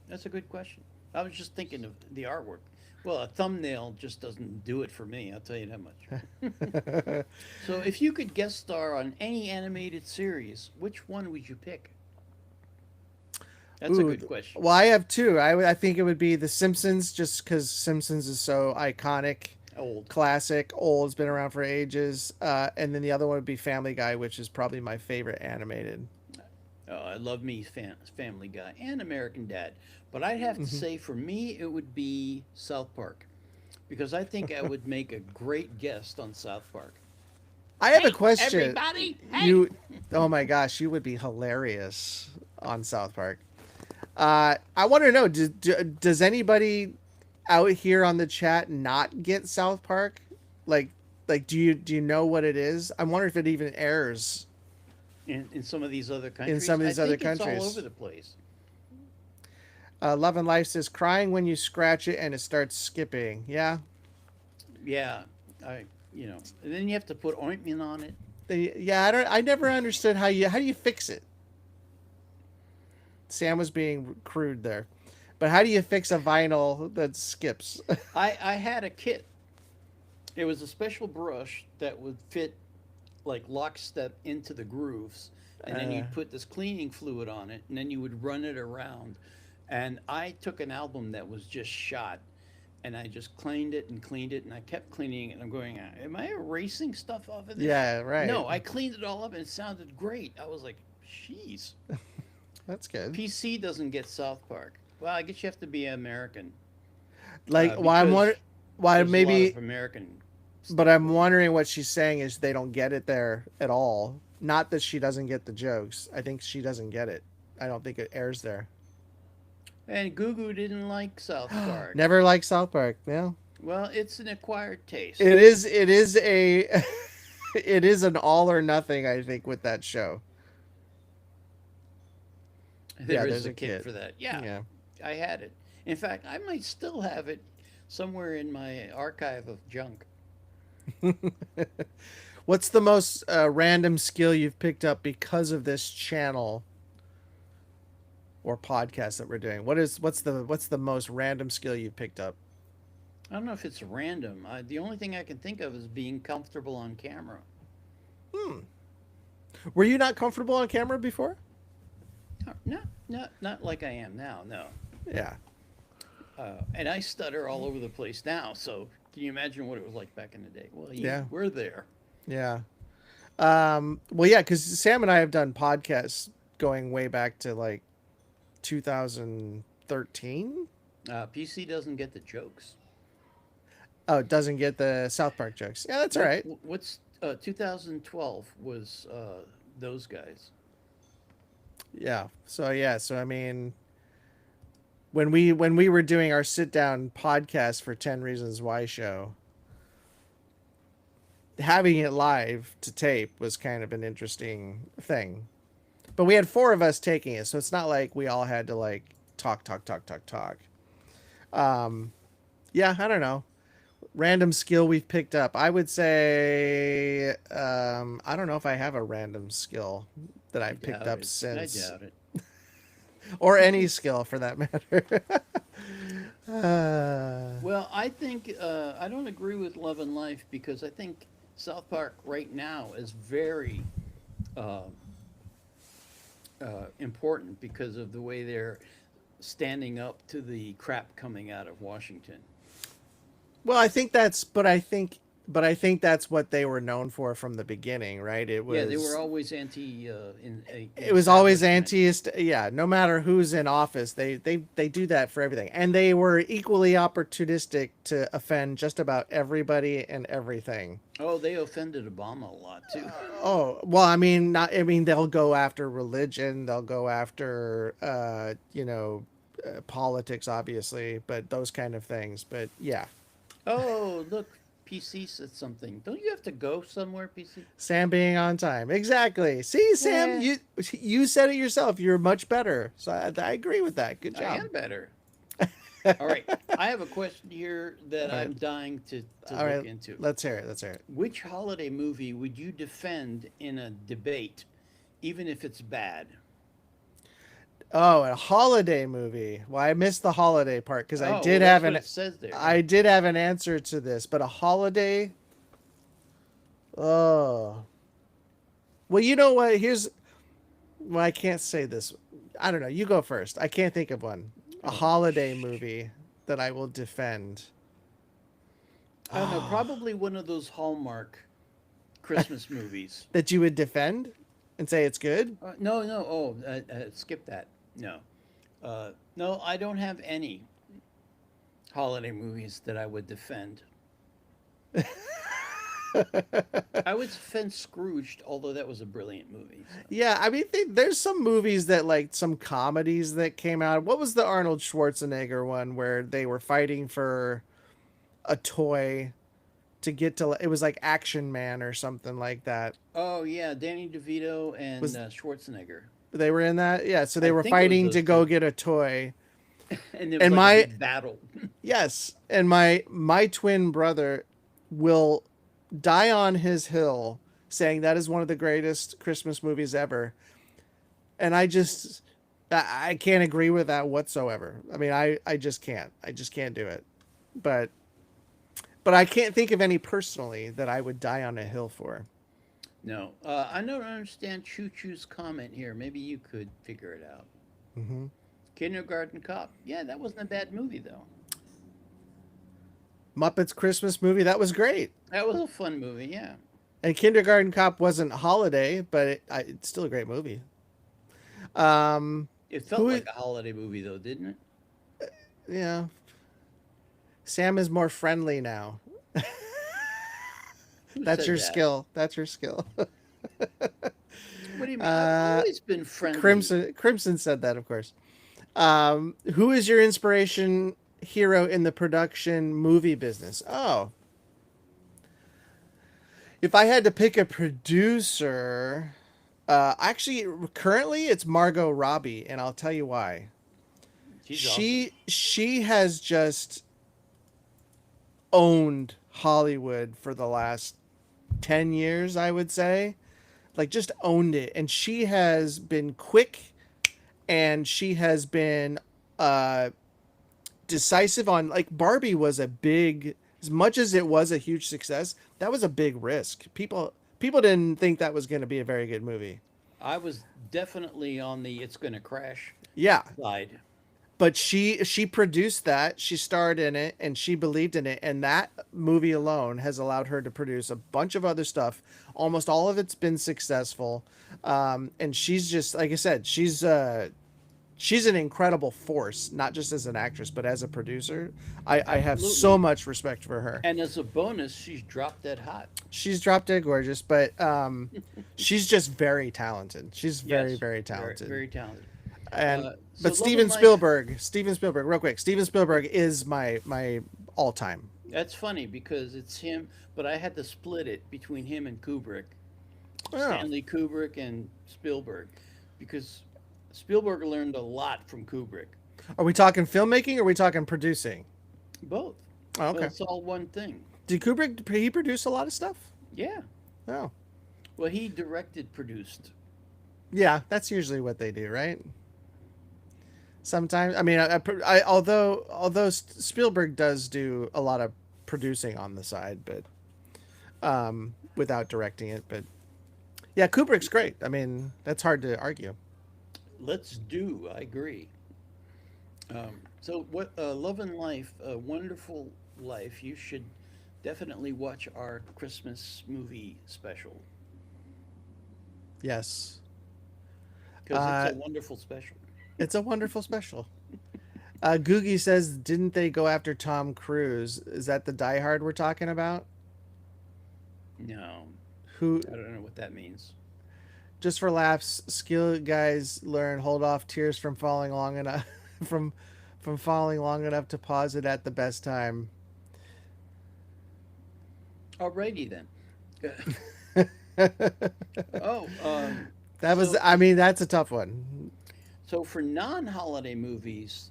That's a good question. I was just thinking of the artwork. Well, a thumbnail just doesn't do it for me, I'll tell you that much. So, if you could guest star on any animated series, which one would you pick? That's a Ooh, good question. well, I have two. I think it would be The Simpsons, just because Simpsons is so iconic, Old. classic, old. It's been around for ages. And then the other one would be Family Guy, which is probably my favorite animated. I love me Family Guy and American Dad. But I'd have to Hmm. say for me, it would be South Park. Because I think I would make a great guest on South Park. I have a Hey, question. everybody! Hey! You, oh my gosh, you would be hilarious on South Park. I want to know, does anybody out here on the chat not get South Park? Like, do you know what it is? I wonder if it even airs In some of these other in countries, some of I these other think it's all over countries. the place. Love and Life says crying when you scratch it and it starts skipping. Yeah. Yeah, and then you have to put ointment on it. Yeah, I never understood how do you fix it. Sam was being crude there. But how do you fix a vinyl that skips? I had a kit. It was a special brush that would fit like lockstep into the grooves, and then uh, you'd put this cleaning fluid on it, and then you would run it around. And I took an album that was just shot, and I just cleaned it, and I kept cleaning it. And I'm going, am I erasing stuff off of this? yeah, right. No, I cleaned it all up, and it sounded great. I was like, jeez. That's good. PC doesn't get South Park. Well, I guess you have to be American Like, why I'm because wondering, why there's a lot of maybe American But I'm wondering what she's saying is they don't get it there at all. Not that she doesn't get the jokes. I think she doesn't get it. I don't think it airs there. And Gugu didn't like South Park. Never liked South Park. Yeah. Well, it's an acquired taste. It is. It is a. It is an all or nothing. I think with that show. There is there's a a kid kid. for that. Yeah, Yeah. I had it. In fact, I might still have it somewhere in my archive of junk. What's the most random skill you've picked up because of this channel or podcast that we're doing? What's the most random skill you've picked up? I don't know if it's random. The only thing I can think of is being comfortable on camera. Hmm. Were you not comfortable on camera before? No, not like I am now. No, Yeah. and I stutter all over the place now. So can you imagine what it was like back in the day? Well, Yeah. we're there. Yeah. Well, yeah, because Sam and I have done podcasts going way back to like 2013. PC doesn't get the jokes. Oh, it doesn't get the South Park jokes. Yeah, that's all right. What's 2012 was those guys. Yeah. So I mean, when we were doing our sit down podcast for 10 Reasons Why show, having it live to tape was kind of an interesting thing. But we had four of us taking it, so it's not like we all had to like talk. Um, yeah, I don't know. Random skill we've picked up. I would say I don't know if I have a random skill that I've picked up I since, doubt it. or any skill for that matter. uh, Well, I think I don't agree with Love and Life because I think South Park right now is very uh, important because of the way they're standing up to the crap coming out of Washington. well, I think that's, but I think that's what they were known for from the beginning, right? Yeah, they were always anti It was always establishment. yeah, no matter who's in office, they do that for everything, and they were equally opportunistic to offend just about everybody and everything. Oh, they offended Obama a lot too. Oh, well, I mean, not, I mean, they'll go after religion, they'll go after politics, obviously, but those kind of things. But yeah. Oh, look, PC said something. Don't you have to go somewhere, PC? Sam being on time, exactly. See, Sam, Yeah, you said it yourself, you're much better, so I agree with that. Good I job. am better. All right, I have a question here that All right. I'm dying to All look right, into. let's hear it. Let's hear it. Which holiday movie would you defend in a debate, even if it's bad? Oh, a holiday movie. Well, I missed the holiday part because Oh, well, that's what it says there. I did have an answer to this, but a holiday. Oh, well, you know what? Well, I can't say this. I don't know. You go first. I can't think of one. A Oh, holiday movie that I will defend. I don't know. Probably one of those Hallmark Christmas movies. That you would defend and say it's good. No, no. Oh, skip that. No, no. I don't have any holiday movies that I would defend. I would defend Scrooged, although that was a brilliant movie. So. Yeah, I mean, there's some movies that like some comedies that came out. What was the Arnold Schwarzenegger one where they were fighting for a toy to get to? It was like Action Man or something like that. Oh yeah, Danny DeVito and Was Schwarzenegger. they were in that? Yeah, so they I were think it was fighting those to go two, get a toy. and it was And like a my big battle. yes, and my twin brother will die on his hill saying that is one of the greatest Christmas movies ever. And I can't agree with that whatsoever. I mean, I just can't. I just can't do it. But I can't think of any personally that I would die on a hill for. No, I don't understand Choo Choo's comment here. Maybe you could figure it out. Hmm. Kindergarten Cop. Yeah, that wasn't a bad movie though. Muppets Christmas movie, that was great. That was a fun movie. Yeah, And Kindergarten Cop wasn't holiday, but it's still a great movie. Um, it felt who? like a holiday movie though, didn't it? Yeah, Sam is more friendly now. Who That's said your that? skill. That's your skill. What do you mean? I've uh, always been friendly. Crimson said that, of course. Who is your inspiration hero in the production movie business? Oh, if I had to pick a producer, actually, currently it's Margot Robbie, and I'll tell you why. She's awesome. She has just owned Hollywood for the last 10 years, I would say. Like just owned it, and she has been quick, and she has been uh decisive on, like, Barbie was a big, as much as it was a huge success, that was a big risk. People didn't think that was going to be a very good movie. I was definitely on the it's gonna crash Yeah, side. but she produced that, she starred in it, and she believed in it, and that movie alone has allowed her to produce a bunch of other stuff. Almost all of it's been successful. And she's just, like I said, she's an incredible force, not just as an actress, but as a producer. I have so Absolutely. much respect for her. And as a bonus, she's drop dead hot. She's drop dead gorgeous, but she's just very talented. She's very, Yes, very very talented. very talented. And So but Love and Life. Steven Spielberg, real quick. Steven Spielberg is my all time. That's funny because it's him, but I had to split it between him and Kubrick, Oh, Stanley Kubrick and Spielberg, because Spielberg learned a lot from Kubrick. are we talking filmmaking or are we talking producing? Both. Oh, Well, okay. it's all one thing. Did Kubrick, he produce a lot of stuff? Yeah. Oh, Well, he directed, produced. yeah. That's usually what they do, right? Sometimes, I mean, although Spielberg does do a lot of producing on the side, but without directing it. But yeah, Kubrick's great. I mean, that's hard to argue. Let's do. I agree. So what? Love and Life, a Wonderful Life. You should definitely watch our Christmas movie special Yes, because it's uh, a wonderful special. it's a wonderful special. Googie says, didn't they go after Tom Cruise? Is that the Die Hard we're talking about? No, Who, I don't know what that means. just for laughs, skill guys learn hold off tears from falling long enough from from falling long enough to pause it at the best time. Alrighty then. Oh, That was, so I mean, that's a tough one. so for non-holiday movies,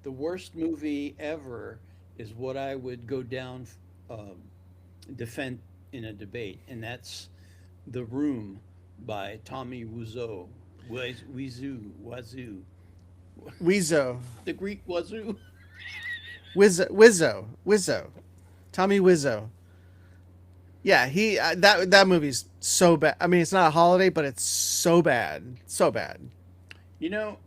the worst movie ever is what I would go down um, defend in a debate, and that's The Room by Tommy Wiseau. Wazoo. Wizzo, The Greek Wazoo. Wizzo, Tommy Wizzo. Yeah, he that movie's so bad. I mean, it's not a holiday, but it's so bad, so bad. You know,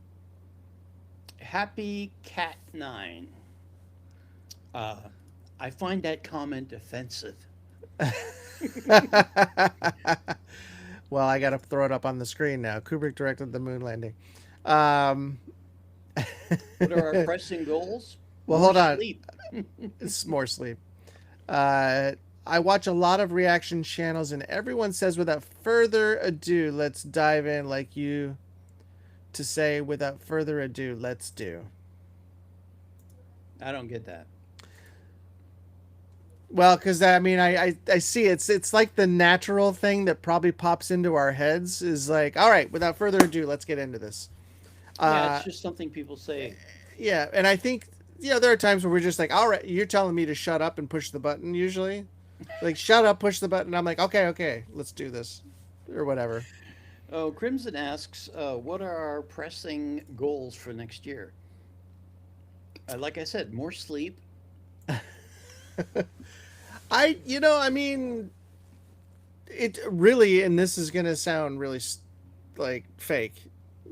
Happy Cat 9. Uh, I find that comment offensive. Well, I got to throw it up on the screen now. Kubrick directed the moon landing. Um, What are our pressing goals? well, More hold on. sleep. It's more sleep. Uh, I watch a lot of reaction channels, and everyone says, without further ado, let's dive in. Like you to say, without further ado, let's do. I don't get that. Well, because I mean, I see it's like the natural thing that probably pops into our heads is like, all right, without further ado, let's get into this. Yeah, it's Uh, just something people say. yeah, and I think, there are times where we're just like, all right, you're telling me to shut up and push the button. Usually, like, shut up, push the button. I'm like, okay, okay, let's do this, or whatever. Oh, Crimson asks, what are our pressing goals for next year? Like I said, more sleep. I mean, it really, and this is gonna sound really like fake,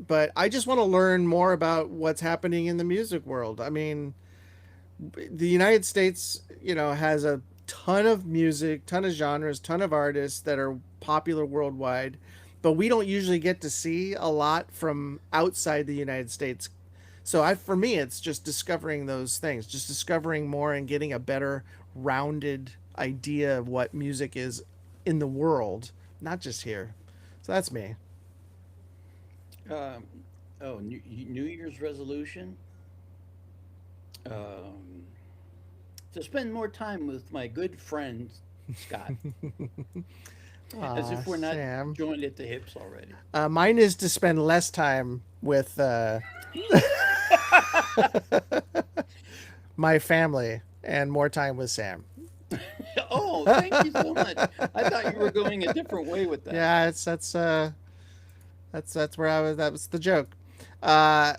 but I just want to learn more about what's happening in the music world. I mean, the United States, has a ton of music, ton of genres, ton of artists that are popular worldwide, but we don't usually get to see a lot from outside the United States. So for me, it's just discovering those things, just discovering more and getting a better rounded idea of what music is in the world, not just here. So that's me. Um, oh, New Year's resolution. Um, to spend more time with my good friend Scott, as Aw, if we're not Sam. joined at the hips already. Mine is to spend less time with my family and more time with Sam. Oh, thank you so much. I thought you were going a different way with that. Yeah, it's that's where I was. That was the joke. Uh,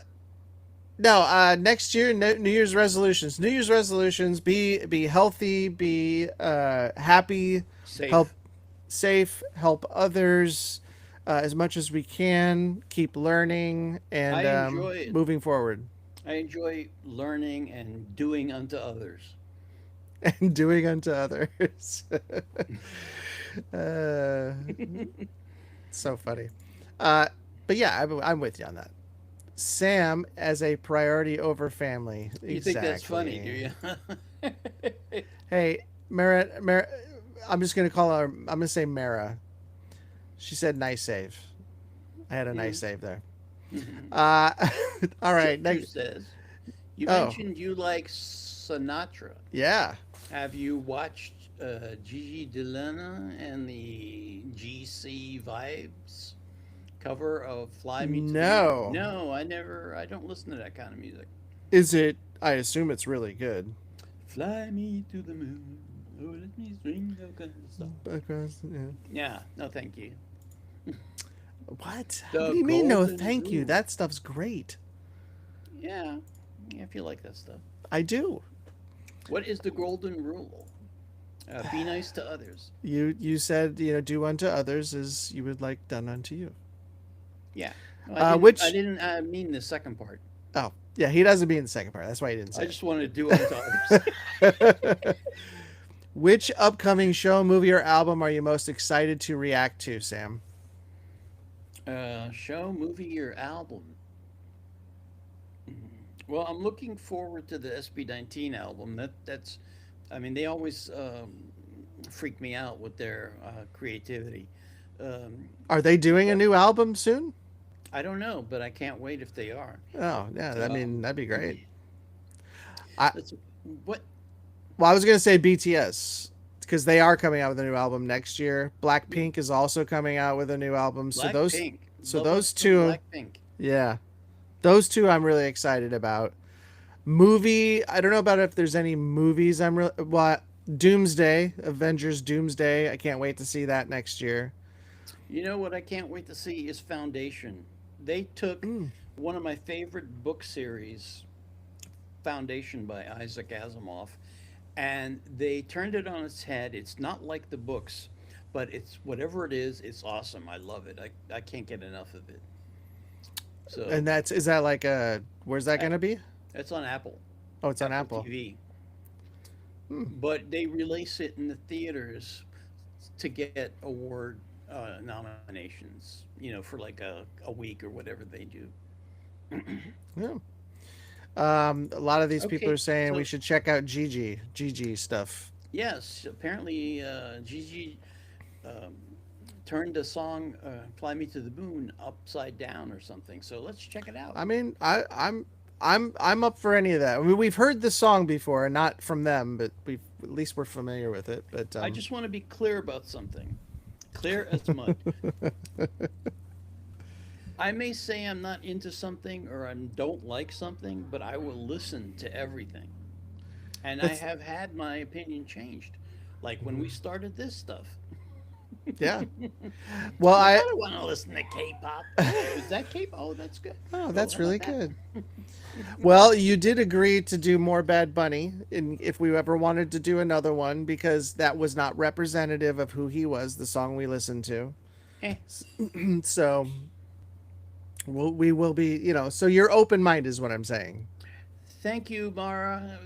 no, next year, New Year's resolutions. New Year's resolutions: be healthy, be happy, help Safe. safe, help others as much as we can, keep learning, I and enjoy it. moving forward I enjoy learning and doing unto others. and doing unto others. uh, so funny. Uh, but yeah, I'm with you on that. Sam as a priority over family. You think that's funny, do Exactly. you? Hey, Mara, I'm just gonna call her. I'm gonna say Mara. She said nice save. I had a Yeah. nice save there. Uh, all right. Choo Next. says, you Oh, mentioned you like Sinatra. yeah. Have you watched Gigi Delena and the GC Vibes cover of Fly Me to the Moon? No. No, I never, I don't listen to that kind of music. Is it? I assume it's really good. Fly me to the moon. Oh, let me swing that kind of stuff. Across, yeah. Yeah, no, thank you. What? What The do you mean? No, Golden thank you. Rule. That stuff's great. Yeah, yeah, if you like that stuff. I do. What is the Golden Rule? Be nice to others. You said do unto others as you would like done unto you. Yeah. No, I Which didn't mean the second part. oh yeah, he doesn't mean the second part. That's why he didn't I say just wanted to do unto others. it. Which upcoming show, movie, or album are you most excited to react to, Sam? Show, movie, or album? Well, I'm looking forward to the SB19 album. I mean, they always freak me out with their creativity. Um, Are they doing a but new album soon? I don't know, but I can't wait if they are. Oh yeah, I mean Um, that'd be great. I let's what Well, I was gonna say BTS because they are coming out with a new album next year. Blackpink is also coming out with a new album. Blackpink. So Love us those some two, Blackpink. yeah, those two I'm really excited about. Movie, I don't know about if there's any movies I'm really what Doomsday, Avengers Doomsday. I can't wait to see that next year. You know what I can't wait to see is Foundation. They took Mm. one of my favorite book series, Foundation by Isaac Asimov, and they turned it on its head. It's not like the books, but it's whatever it is awesome. I love it. I can't get enough of it. So And is that like a where's that I, gonna be? it's on Apple, Oh, it's on Apple Apple. TV, Hmm. but they release it in the theaters to get award nominations. For like a week or whatever they do. Yeah. A lot of these people are Okay, saying we so should check out Gigi stuff. yes, apparently Gigi um, turned the song "Fly Me to the Moon" upside down or something. So let's check it out. I mean, I'm up for any of that. I mean, we've heard the song before, not from them, but we at least we're familiar with it. But I just want to be clear about something, clear as mud. I may say I'm not into something or I don't like something, but I will listen to everything. And I it's have had my opinion changed. Like when we started this stuff. yeah. Well, Like, I I don't want to listen to K-pop. Oh, is that K-pop? Oh, that's good. oh, Oh, that's how about really that? good. Well, you did agree to do more Bad Bunny, if we ever wanted to do another one, because that was not representative of who he was. The song we listened to, Eh, so we will be. So you're open minded, is what I'm saying. thank you, Mara.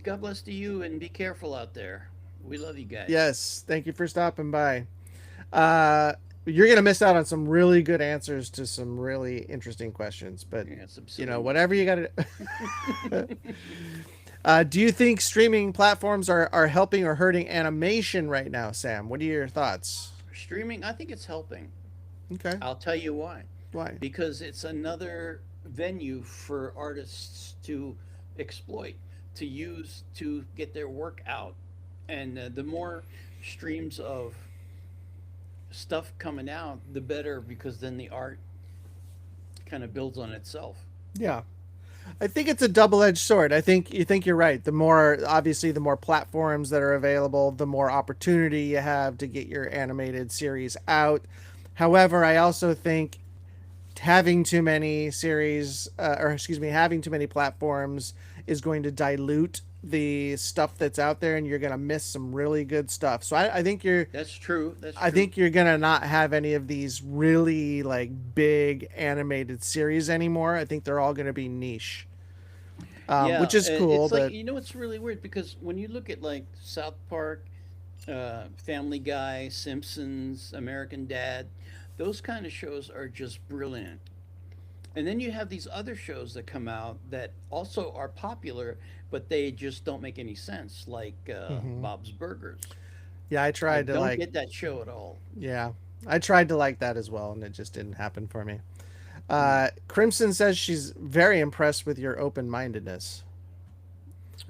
God bless to you, and be careful out there. We love you guys. Yes, thank you for stopping by. Uh, you're gonna miss out on some really good answers to some really interesting questions, but Yeah, some silly ones. whatever you got to. Do you think streaming platforms are helping or hurting animation right now, Sam? What are your thoughts? Streaming, I think it's helping. Okay. I'll tell you why. Why? Because it's another venue for artists to exploit, to use to get their work out. And the more streams of stuff coming out, the better, because then the art kind of builds on itself. Yeah. I think it's a double-edged sword. I think you're right. The more obviously the more platforms that are available, the more opportunity you have to get your animated series out. However, I also think having too many series or excuse me, having too many platforms is going to dilute the stuff that's out there and you're going to miss some really good stuff. So I think you're That's true. That's I true. think you're gonna not have any of these really like big animated series anymore. I think they're all gonna be niche, Yeah, which is cool. it's like, But it's really weird because when you look at like South Park, Family Guy, Simpsons, American Dad, those kind of shows are just brilliant. And then you have these other shows that come out that also are popular, but they just don't make any sense, like hmm, Bob's Burgers. yeah, I I tried to don't like get that show at all. yeah, I tried to like that as well, and it just didn't happen for me. Hmm. Crimson says she's very impressed with your open mindedness.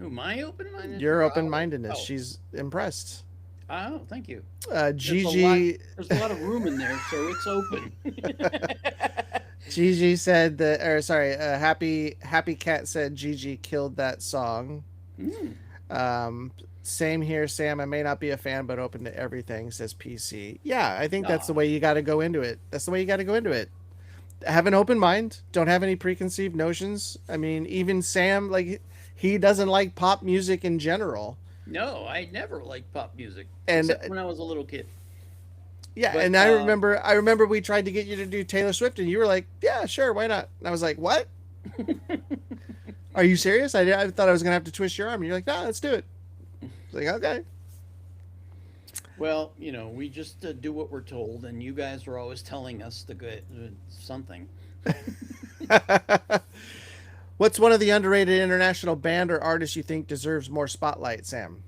Oh, my open-minded? Your open Oh, mindedness. oh, She's impressed. oh, thank you. There's a lot. Gigi There's a lot of room in there, so it's open. Gigi said that, or sorry, Happy Cat said Gigi killed that song. Mm. Um, Same here, Sam. I may not be a fan, but open to everything, says PC. Yeah, I think that's the Ah, way you got to go into it. That's the way you got to go into it. Have an open mind. Don't have any preconceived notions. I mean, even Sam, like, he doesn't like pop music in general. no, I never liked pop music And except when I was a little kid. yeah, But and I remember we tried to get you to do Taylor Swift, and you were like, "Yeah, sure, why not?" And I was like, "What? Are you serious? I thought I was gonna have to twist your arm." And you're like, "No, let's do it." I was like, "Okay." well, we just do what we're told, and you guys are always telling us to go something. What's one of the underrated international band or artists you think deserves more spotlight, Sam?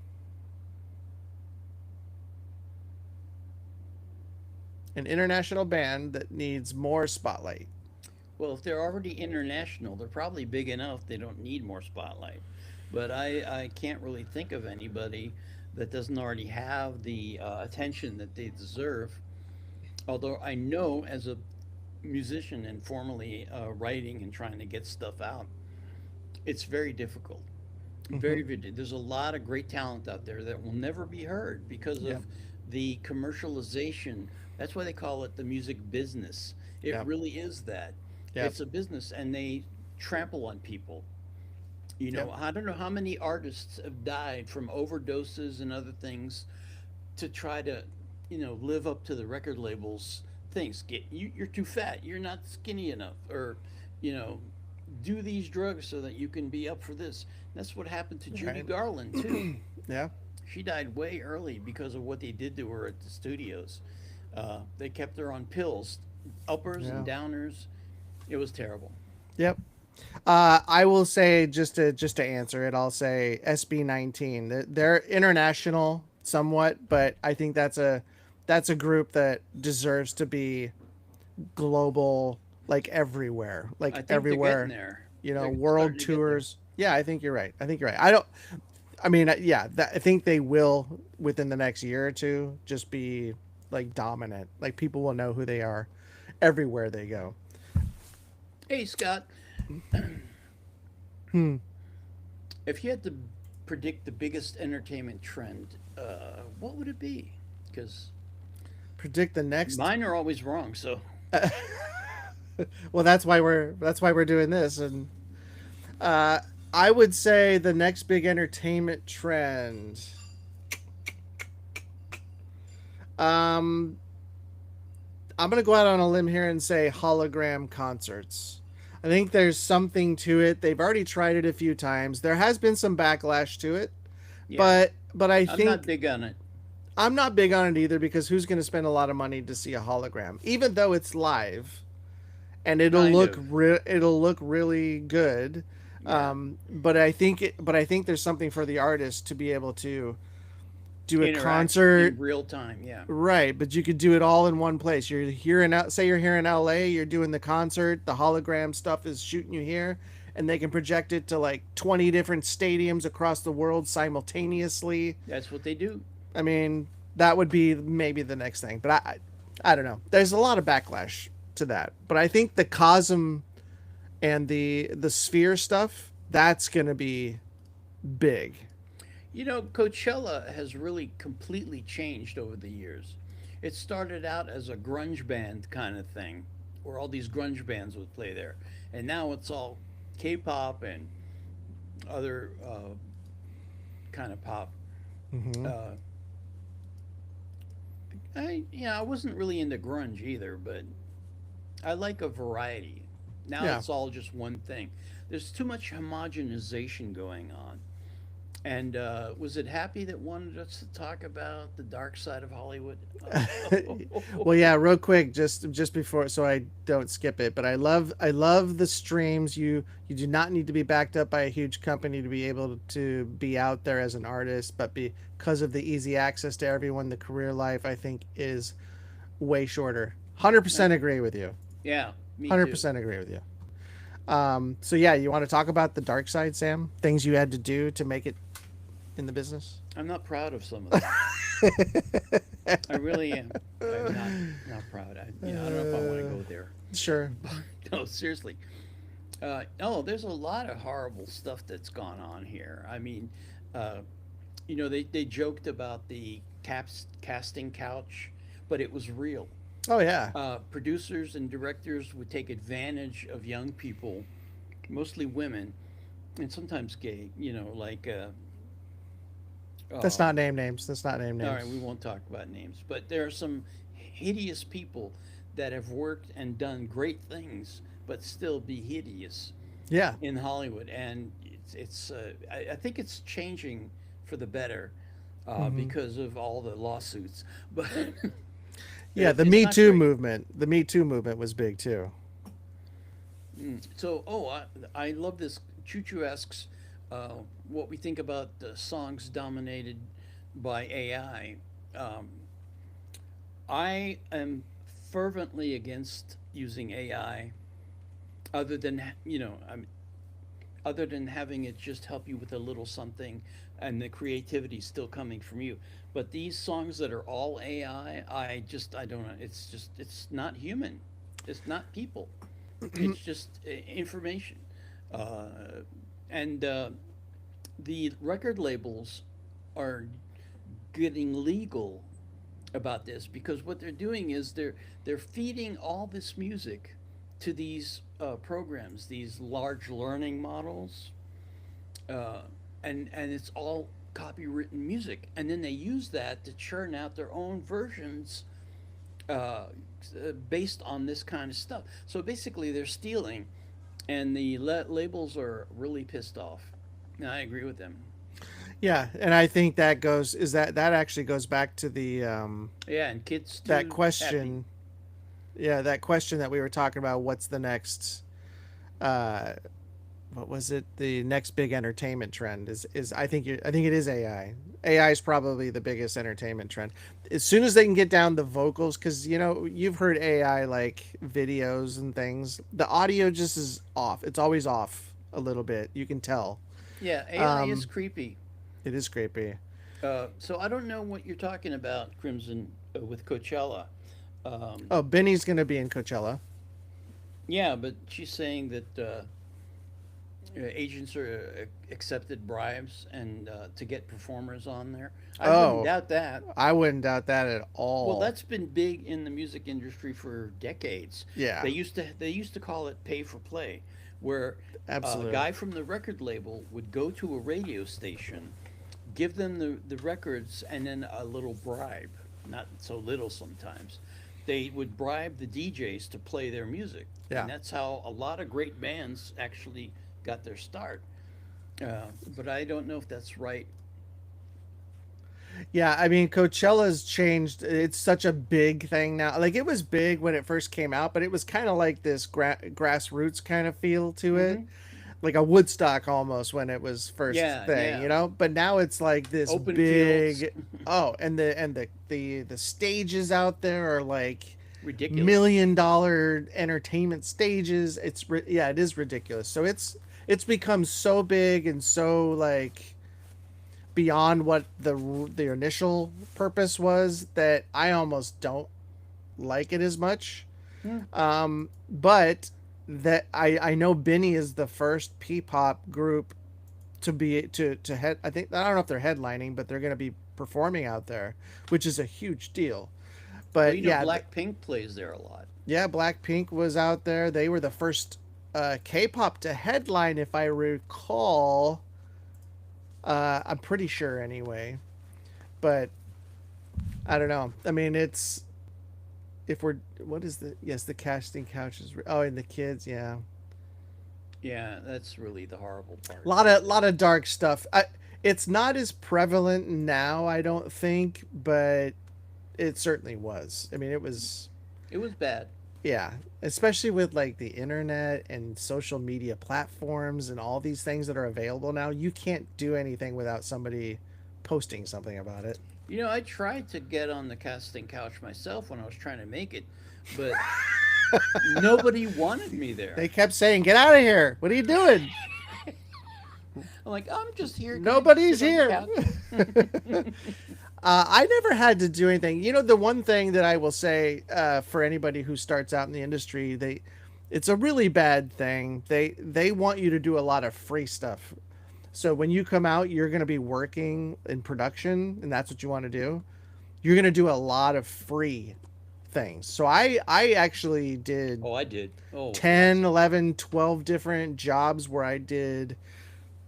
An international band that needs more spotlight. Well, if they're already international, they're probably big enough. They don't need more spotlight. But I can't really think of anybody that doesn't already have the attention that they deserve. Although I know, as a musician and formerly writing and trying to get stuff out, it's very difficult. Mm-hmm. There's a lot of great talent out there that will never be heard because Yep. of the commercialization. That's why they call it the music business. It Yep. really is that. Yep. It's a business, and they trample on people. Yep. I don't know how many artists have died from overdoses and other things to try to, live up to the record labels things. You're too fat. You're not skinny enough, or, you know, do these drugs so that you can be up for this. That's what happened to Judy Right. Garland too. Yeah. She died way early because of what they did to her at the studios. They kept her on pills, uppers Yeah. and downers. It was terrible. Yep. I will say just to answer it, I'll say SB19. They're international somewhat, but I think that's a group that deserves to be global, like everywhere, I like think they're getting everywhere. there. They're World starting to get there. tours. Yeah, I think you're right. I think you're right. I don't. I mean, yeah, I think they will within the next year or two just be like dominant. Like people will know who they are everywhere they go. Hey, Scott, Hmm. if you had to predict the biggest entertainment trend, what would it be? Because Predict the next. mine are always wrong. So, Well, that's why we're doing this, and uh, I would say the next big entertainment trend. Um, I'm gonna go out on a limb here and say hologram concerts. I think there's something to it. They've already tried it a few times. There has been some backlash to it, yeah, but I I'm not think big on it. I'm not big on it either because who's going to spend a lot of money to see a hologram, even though it's live and Kind of. it'll look really good. Yeah. But I think there's something for the artist to be able to do a Interact in concert. real time. Yeah. Right, but you could do it all in one place. You're here in say you're here in LA, you're doing the concert, the hologram stuff is shooting you here, and they can project it to like 20 different stadiums across the world simultaneously. That's what they do. I mean, that would be maybe the next thing, but I don't know. There's a lot of backlash to that, but I think the Cosm and the Sphere stuff, that's going to be big. You know, Coachella has really completely changed over the years. It started out as a grunge band kind of thing, where all these grunge bands would play there, and now it's all K-pop and other kind of pop. Hmm. Uh, I wasn't really into grunge either, but I like a variety. Now Yeah. it's all just one thing. There's too much homogenization going on. And was it Happy that wanted us to talk about the dark side of Hollywood? Well, yeah, real quick, just before, so I don't skip it, but I love the streams. You do not need to be backed up by a huge company to be able to be out there as an artist, but because of the easy access to everyone, the career life I think is way shorter. 100% agree with you. Yeah, me too. 100% agree with you. So yeah, you want to talk about the dark side, Sam? Things you had to do to make it in the business? I'm not proud of some of them. I really am. I'm not proud. I don't know if I want to go there. Sure. No, seriously. Oh, there's a lot of horrible stuff that's gone on here. I mean, uh, they joked about the casting couch, but it was real. Oh yeah. Producers and directors would take advantage of young people, mostly women, and sometimes gay. Let's Uh, not name names. Let's not name all right, names. we won't talk about names, but there are some hideous people that have worked and done great things, but still be hideous Yeah. in Hollywood, and I think it's changing for the better Hmm. because of all the lawsuits, but Yeah, the it's Me not Too great. movement. The Me Too movement was big too. So, I love this. Choo Choo asks what we think about the songs dominated by AI. Um, I am fervently against using AI, other than other than having it just help you with a little something, and the creativity still coming from you. But these songs that are all AI, I don't know. It's not human. It's not people. It's just information, uh, and the record labels are getting legal about this because what they're doing is they're feeding all this music to these programs, these large learning models, uh, and it's all copywritten music, and then they use that to churn out their own versions uh, based on this kind of stuff. So basically, they're stealing, and the labels are really pissed off. And I agree with them. Yeah, and I think that actually goes back to the Yeah, and kids that too happy. question. Yeah, that question that we were talking about. What's the next? Uh, what was it? The next big entertainment trend is I think it is AI. AI is probably the biggest entertainment trend. As soon as they can get down the vocals, because you've heard AI like videos and things, the audio just is off. It's always off a little bit. You can tell. Yeah, AI is Um, creepy. it is creepy. So I don't know what you're talking about, Crimson, with Coachella. Um, Oh, Benny's gonna be in Coachella. yeah, but she's saying that agents are accepted bribes and to get performers on there. I wouldn't Oh, doubt that. I wouldn't doubt that at Well, all. that's been big in the music industry for decades. Yeah, They used to call it pay for play, where a absolutely. guy from the record label would go to a radio station, give them the records, and then a little bribe. Not so little sometimes. They would bribe the DJs to play their music, and Yeah. that's how a lot of great bands actually got their start. But I don't know if that's right. Yeah, I mean Coachella's changed. It's such a big thing now. Like it was big when it first came out, but it was kind of like this grassroots kind of feel to it. Hmm. like a Woodstock almost when it was first Yeah, thing, yeah. you know. But now it's like this Open fields, big. Oh, and the stages out there are like ridiculous. $1 million entertainment stages. Yeah, it is ridiculous. So it's become so big and so like beyond what the initial purpose was that I almost don't like it as much. Hmm. But that I know Benny is the first P-pop group to be to head. I think I don't know if they're headlining, but they're going to be performing out there, which is a huge deal. Well, But you know, yeah, Blackpink plays there a lot. yeah, Blackpink was out there. They were the first K-pop to headline, if I recall. I'm pretty sure anyway. But I don't know. I mean, it's if we're what is the yes the casting couches. Oh, and the kids, yeah. Yeah, that's really the horrible part. Lot of dark stuff. It's not as prevalent now, I don't think, but it certainly was. I mean, it was It was bad. yeah, especially with like the internet and social media platforms and all these things that are available now. You can't do anything without somebody posting something about it. You know, I tried to get on the casting couch myself when I was trying to make it, but nobody wanted me there. They kept saying, "Get out of here! What are you doing? I'm like, I'm just here. Can I just Nobody's sit on here." the couch? I never had to do anything. You know, the one thing that I will say for anybody who starts out in the industry, it's a really bad thing. They want you to do a lot of free stuff. So when you come out, you're going to be working in production, and that's what you want to do. You're going to do a lot of free things. So I actually did Oh, I did. Oh, 10, 11, 12 different jobs where I did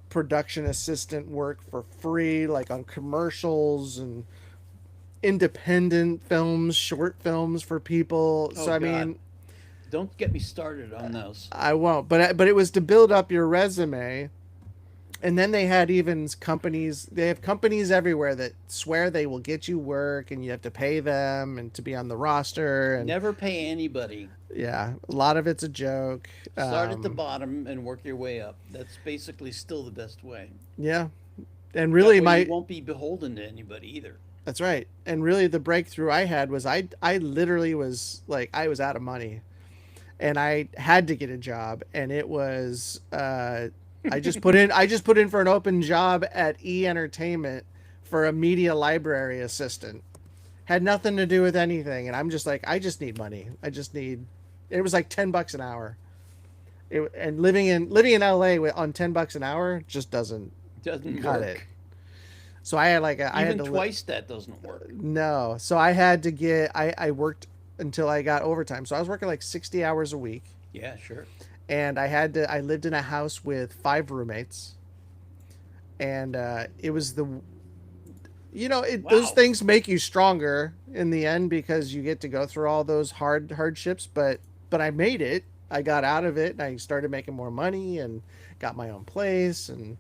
production assistant work for free, like on commercials and independent films, short films for people. oh So I God. mean, Don't get me started on those. I won't, but it was to build up your resume. And then they had even companies, they have companies everywhere that swear they will get you work and you have to pay them and to be on the roster. And Never pay anybody. yeah, a lot of it's a joke. Start at the bottom and work your way up. That's basically still the best way. Yeah. And That really way you my, won't be beholden to anybody either. that's right. And really the breakthrough I had was I literally was like, I was out of money and I had to get a job and it was, I just put in for an open job at E Entertainment for a media library assistant. Had nothing to do with anything, and I'm just like, I just need money. I just need. It was like $10 an hour. And living in LA on $10 an hour just doesn't Doesn't cut it. work. So I had I had Even to twice that doesn't work. no. So I had to get. I worked until I got overtime. So I was working like 60 hours a week, Yeah, sure. and I lived in a house with 5 roommates, and it was those Wow. things make you stronger in the end because you get to go through all those hardships, but I made it. I got out of it and I started making more money and got my own place, and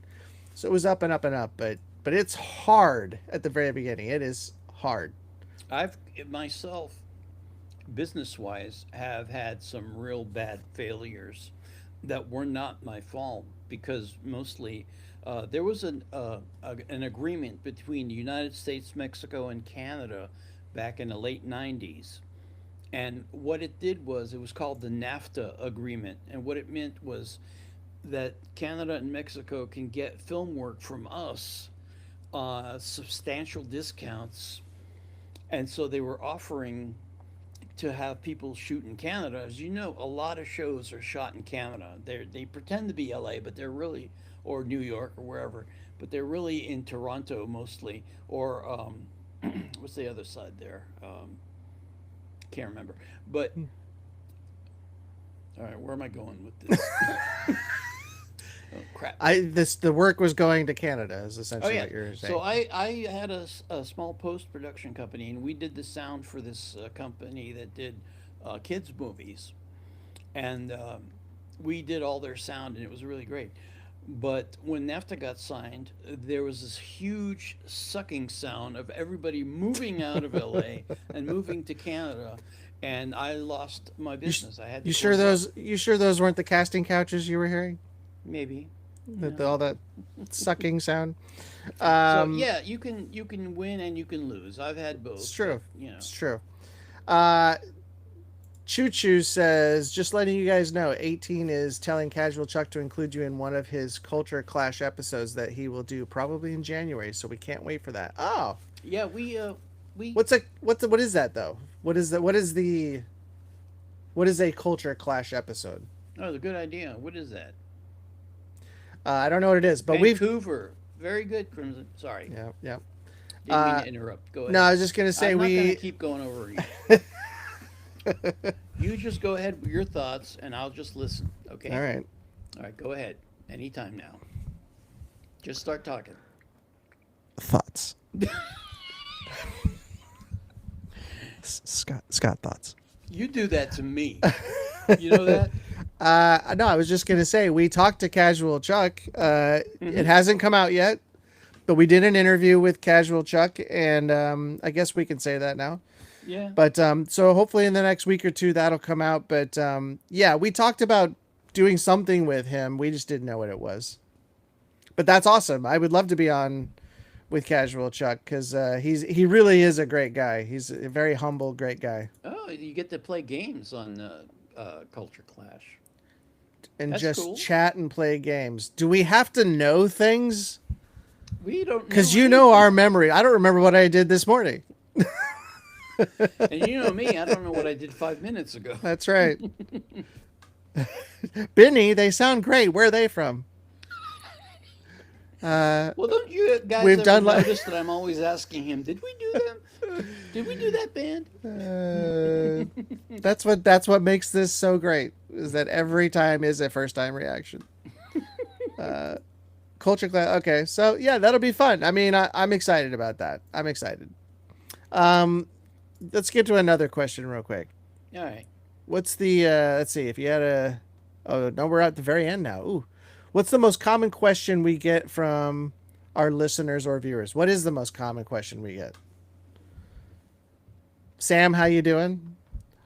so it was up and up and up, but it's hard at the very beginning. It is hard. I've myself, business wise, have had some real bad failures that were not my fault because mostly there was an agreement between the United States, Mexico, and Canada back in the late 90s. And what it did was it was called the NAFTA agreement. And what it meant was that Canada and Mexico can get film work from us, substantial discounts. And so they were offering to have people shoot in Canada. As you know, a lot of shows are shot in Canada. They pretend to be LA, but they're really, or New York or wherever, but they're really in Toronto mostly, or what's the other side there? Can't remember. But all right, where am I going with this? Oh crap! The work was going to Canada is Oh essentially yeah. what you're saying. So I had a small post production company, and we did the sound for this company that did kids movies, and we did all their sound, and it was really great. But when NAFTA got signed, there was this huge sucking sound of everybody moving out of LA and moving to Canada, and I lost my business. I had to You sure close up. those weren't the casting couches you were hearing? Maybe. with No. all that sucking sound. So Um, yeah, you can win and you can lose. I've had it's both, but true. you know. It's true. Uh, Choo Choo says, just letting you guys know, 18 is telling Casual Chuck to include you in one of his Culture Clash episodes that he will do probably in January. So we can't wait for that. Oh, Yeah, we what is that though? What is a Culture Clash episode? oh, the good idea. What is that? I don't know what it is, but we've Vancouver. Very good, Crimson. Sorry. yeah yeah. Didn't mean Uh, to interrupt. Go no, I ahead. was just gonna say I'm not going to we. keep going over you. You just go ahead with your thoughts and I'll just listen, All okay? right, All right, go ahead. Anytime now. Just start talking. thoughts. Scott thoughts. You do that to me. You know that? No, I was just gonna say we talked to Casual Chuck. It Hmm. hasn't come out yet, but we did an interview with Casual Chuck, and I guess we can say that now. Yeah. But so hopefully in the next week or two that'll come out. But yeah, we talked about doing something with him. We just didn't know what it was. But that's awesome. I would love to be on with Casual Chuck because he really is a great guy. He's a very humble, great guy, Oh, you get to play games on Culture Clash. and That's just cool. chat and play games. Do we have to know things? We don't Because know you know our anything. memory. I don't remember what I did this morning. And you know me, I don't know what I did 5 minutes ago. That's right. Benny, they sound great. Where are they from? Well, don't you guys We've ever done like notice that I'm always asking him, did we do them? Did we do that band? that's what makes this so great is that every time is a first time reaction. Culture class. Okay, so yeah, that'll be fun. I mean, I'm excited about that. I'm excited. Um, let's get to another question real quick. All right. What's the let's see if you had a oh no we're at the very end now. Ooh. What's the most common question we get from our listeners or viewers? What is the most common question we get? Sam, how you doing?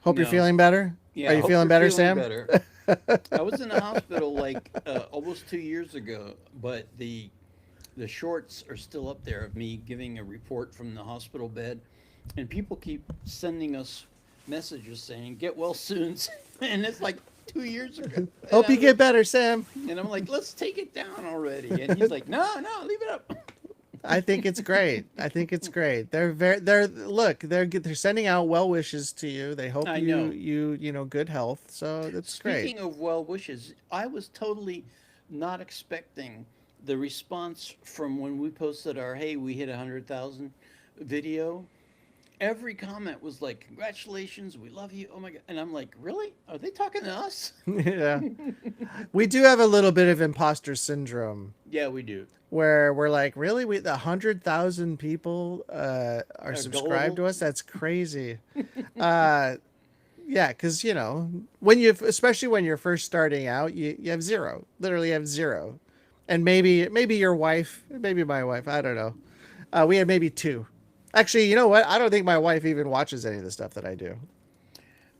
Hope you're No. feeling better. Yeah, Are I you hope feeling you're better, feeling Sam? better. I was in the hospital like almost 2 years ago, but the shorts are still up there of me giving a report from the hospital bed, and people keep sending us messages saying "get well soon," and it's like 2 years ago, Hope you get better, Sam. and I'm like, let's take it down already, and he's like, no, no, leave it up. I think it's great. I think it's great. They're sending out well wishes to you. They hope I you know. you know good health. So that's great. Speaking of well wishes, I was totally not expecting the response from when we posted our "Hey, we hit 100,000" video. Every comment was like, "Congratulations, we love you." Oh my god! And I'm like, "Really? Are they talking to us?" Yeah. We do have a little bit of imposter syndrome Yeah, we do. where we're like, really, we the 100,000 people are Are subscribed gullible. to us. That's crazy. Uh, yeah, because when especially when you're first starting out, you have zero, literally have zero, and maybe your wife, maybe my wife, I don't know. We had maybe two. Actually, you know what? I don't think my wife even watches any of the stuff that I do.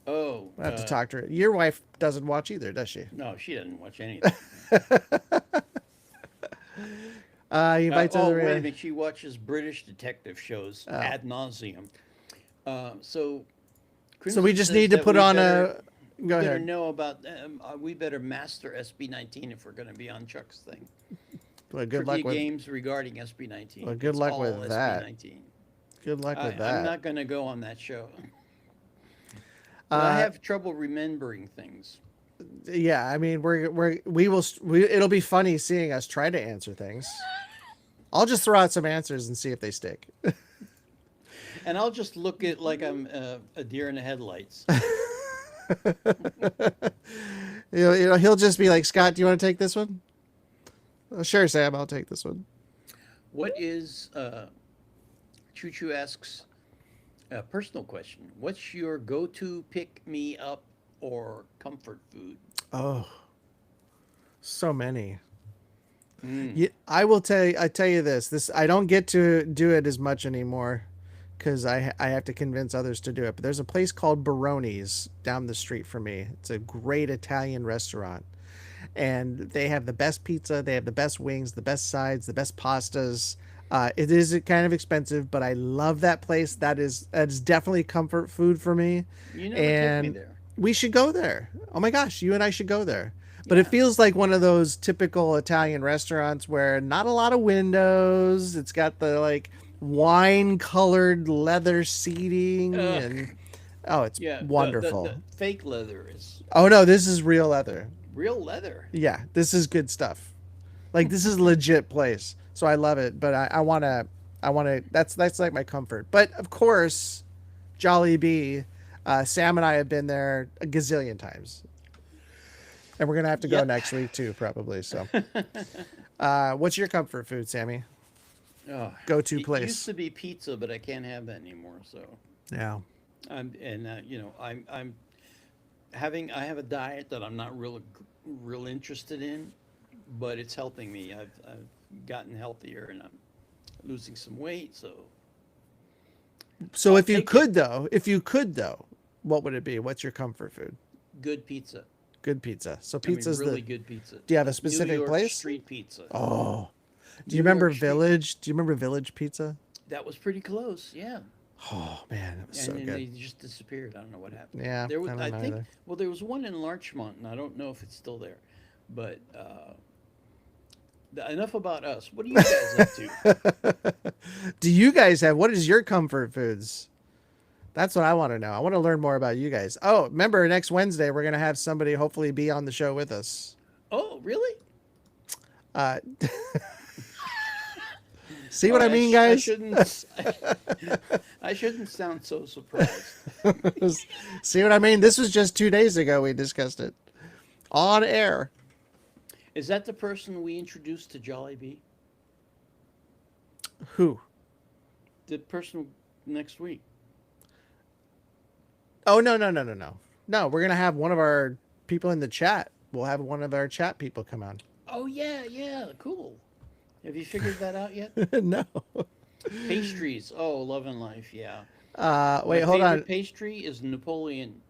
Oh, I have to talk to her. Your wife doesn't watch either, does she? no, she doesn't watch anything. You invite to Oh, the wait a minute. She watches British detective shows oh. ad nauseum. So So we Crimson just says need to that put we on better a. we Go better ahead. know about we better master SB19 if we're going to be on Chuck's thing. Well, good Trivia luck with. games regarding SB19. Well, good It's luck all with that. SB19. Good luck with I'm that. not going to go on that show. But I Uh, have trouble remembering things. yeah, I mean, it'll be funny seeing us try to answer things. I'll just throw out some answers and see if they stick. And I'll just look at like I'm a deer in the headlights. He'll just be like, Scott, do you want to take this one? Oh, sure, Sam, I'll take this one. What is, Choo Choo asks, a personal question. What's your go to pick me up or comfort food? Oh, so many. Mm. Yeah, I tell you this. I don't get to do it as much anymore because I have to convince others to do it. But there's a place called Baroni's down the street from me. It's a great Italian restaurant, and they have the best pizza, they have the best wings, the best sides, the best pastas. It is kind of expensive, but I love that place. That is definitely comfort food for me, You never took me and there. we should go there. Oh my gosh, you and I should go there. But it Yeah. feels like one of those typical Italian restaurants where not a lot of windows. It's got the like wine colored leather seating, Ugh. and oh, it's Yeah. The wonderful. fake leather is Oh no, this is real leather. real leather. Yeah, this is good stuff. Like this is legit place. So I love it, but I wanna that's like my comfort. But of course, Jolly Bee, Sam and I have been there a gazillion times. And we're gonna have to go Yep. next week too, probably. So what's your comfort food, Sammy? Oh, Go to it used place. to be pizza, but I can't have that anymore. So Yeah. I have a diet that I'm not real interested in, but it's helping me. I've gotten healthier and I'm losing some weight, so So I'll if you take it. could though, if you could though, what would it be? What's your comfort food? Good pizza. Good pizza. So I mean, pizza's the. really good pizza. Do you have a Like New specific York place? street pizza. Oh. Do you New remember York street. Village? Do you remember Village Pizza? That was pretty close, yeah. Oh man, it was so And then they good. just disappeared. I don't know what happened. Yeah, There was, I don't I know think, either. well, there was one in Larchmont, and I don't know if it's still there. But enough about us. What are you guys up to? Do you guys have what is your comfort foods? That's what I want to know. I want to learn more about you guys. Oh, remember next Wednesday we're gonna have somebody hopefully be on the show with us. Oh, really? Uh, see All what I right, mean, I guys? shouldn't. I shouldn't sound so surprised. See what I mean? This was just 2 days ago we discussed it on air. Is that the person we introduced to Jollibee? Who? The person next week? Oh no no no no no no! We're gonna have one of our people in the chat. We'll have one of our chat people come on. Oh yeah, yeah, cool. Have you figured that out yet? No. Pastries. Oh, Love and Life. Yeah. My Wait, hold favorite on. pastry is Napoleon.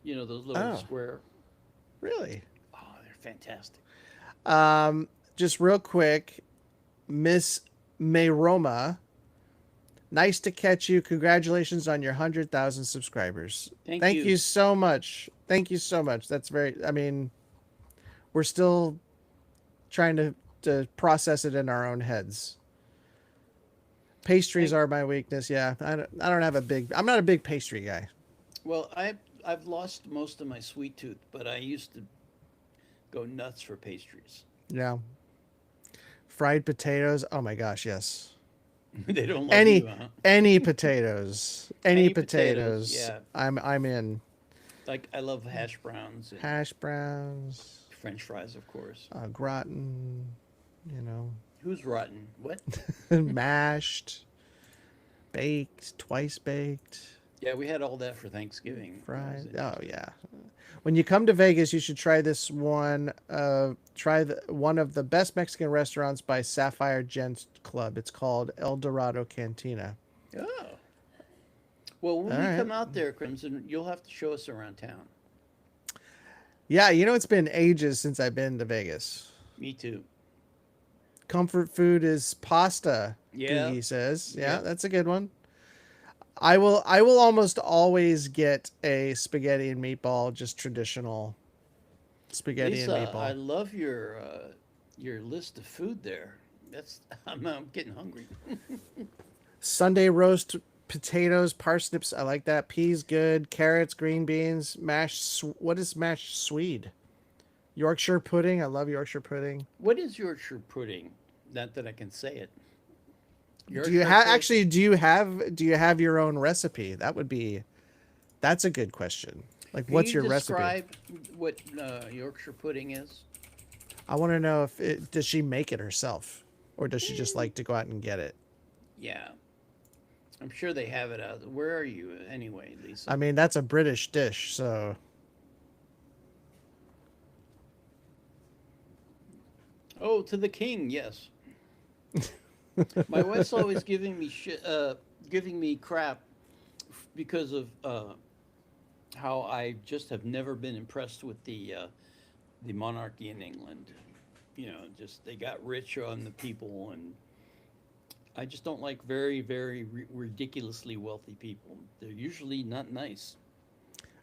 You know those little Oh, square. really? Oh, they're fantastic. Just real quick, Miss Mayroma. Nice to catch you. Congratulations on your 100,000 subscribers. Thank Thank you. you so much. Thank you so much. That's very. I mean, we're still trying to process it in our own heads. Pastries Thank. are my weakness. Yeah, I don't have a big. I'm not a big pastry guy. Well, I've lost most of my sweet tooth, but I used to go nuts for pastries. Yeah, fried potatoes. Oh my gosh, yes. They don't love Any you, huh? any potatoes. Any Any potatoes, potatoes. yeah. I'm in. Like I love hash browns and Hash browns, French fries, of course. gratin, you know, Who's rotten? What? mashed, baked, twice baked, Yeah, we had all that for Thanksgiving. That was fried. Oh interesting. yeah. When you come to Vegas, you should try this one. One of the best Mexican restaurants by Sapphire Gents Club. It's called El Dorado Cantina. Oh. Well, All when we right. come out there, Crimson, you'll have to show us around town. Yeah, it's been ages since I've been to Vegas. Me too. Comfort food is pasta. Yeah. Googie says, yeah, Yep. that's a good one. I will almost always get a spaghetti and meatball, just traditional spaghetti and Lisa, I meatball. love your list of food there. That's I'm getting hungry. Sunday roast potatoes, parsnips. I like that. Peas good. Carrots, green beans, What is mashed swede? Yorkshire pudding. I love Yorkshire pudding. What is Yorkshire pudding? Not that I can say it. Do you Yorkshire have pudding. actually? Do you have your own recipe? That's a good question. Like, Can what's you your recipe? describe what Yorkshire pudding is? I want to know if does she make it herself, or does she just like to go out and get it? Yeah, I'm sure they have it out. Where are you anyway, Lisa? I mean, that's a British dish, so Oh, to the king, yes. My wife's always giving me crap because of how I just have never been impressed with the the monarchy in England. You know, just they got rich on the people, and I just don't like very, very ridiculously wealthy people. They're usually not nice.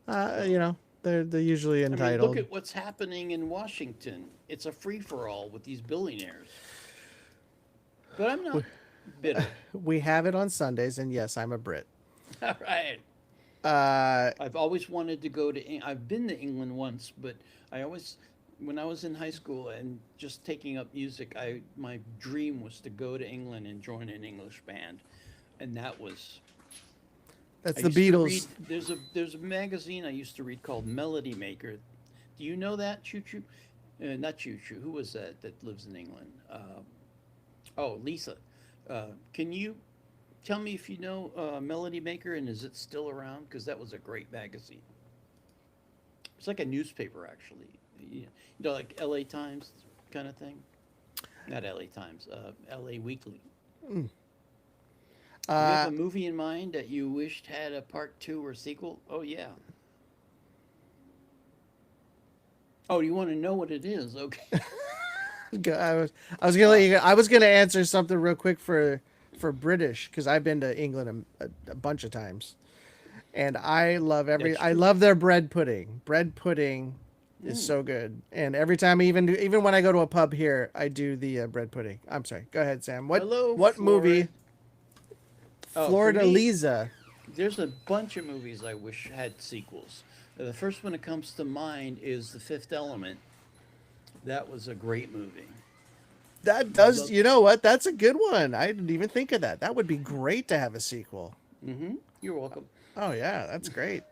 You So, know, they're usually I mean, look entitled. at what's happening in Washington. It's a free for all with these billionaires. But I'm We, not bitter. we have it on Sundays, and yes, I'm a Brit. All right. Uh, I've always wanted to go to. I've been to England once, but I always, when I was in high school and just taking up music, I my dream was to go to England and join an English band, and that was. that's I the used to read. Beatles. There's a magazine I used to read called Melody Maker. Do you know that, Choo Choo? Not Choo Choo. Who was that lives in England? Oh, Lisa. Can you tell me if you know Melody Maker and is it still around? Because that was a great magazine. It's like a newspaper, actually. Like L.A. Times kind of thing. Not L.A. Times. L.A. Weekly. Do you have Uh, a movie in mind that you wished had a part two or sequel? Oh yeah. Oh, you want to know what it is? Okay. I was gonna let Uh, you. I was gonna answer something real quick for British because I've been to England a bunch of times, and that's I true. love their bread pudding. Bread pudding is Mm. so good, and every time even when I go to a pub here, I do the bread pudding. I'm sorry. Go ahead, Sam. Hello, What movie? Florida. Oh, for Florida me, Lisa. there's a bunch of movies I wish had sequels. The first one that comes to mind is The Fifth Element. That was a great movie. That I does. love. You know what? That's a good one. I didn't even think of that. That would be great to have a sequel. Mm-hmm. You're welcome. Oh yeah, that's great.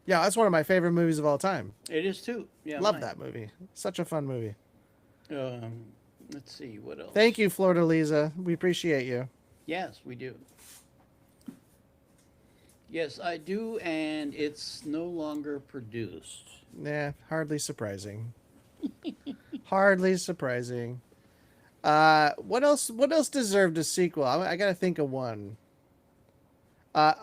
Yeah, that's one of my favorite movies of all time. It is too. Yeah, Love mine. that movie. Such a fun movie. Um, let's see what Thank else. you, Florida Lisa. We appreciate you. Yes, we do. Yes, I do, and it's no longer produced. Nah, hardly surprising. Hardly surprising. What else? What else deserved a sequel? I gotta think of one. Uh,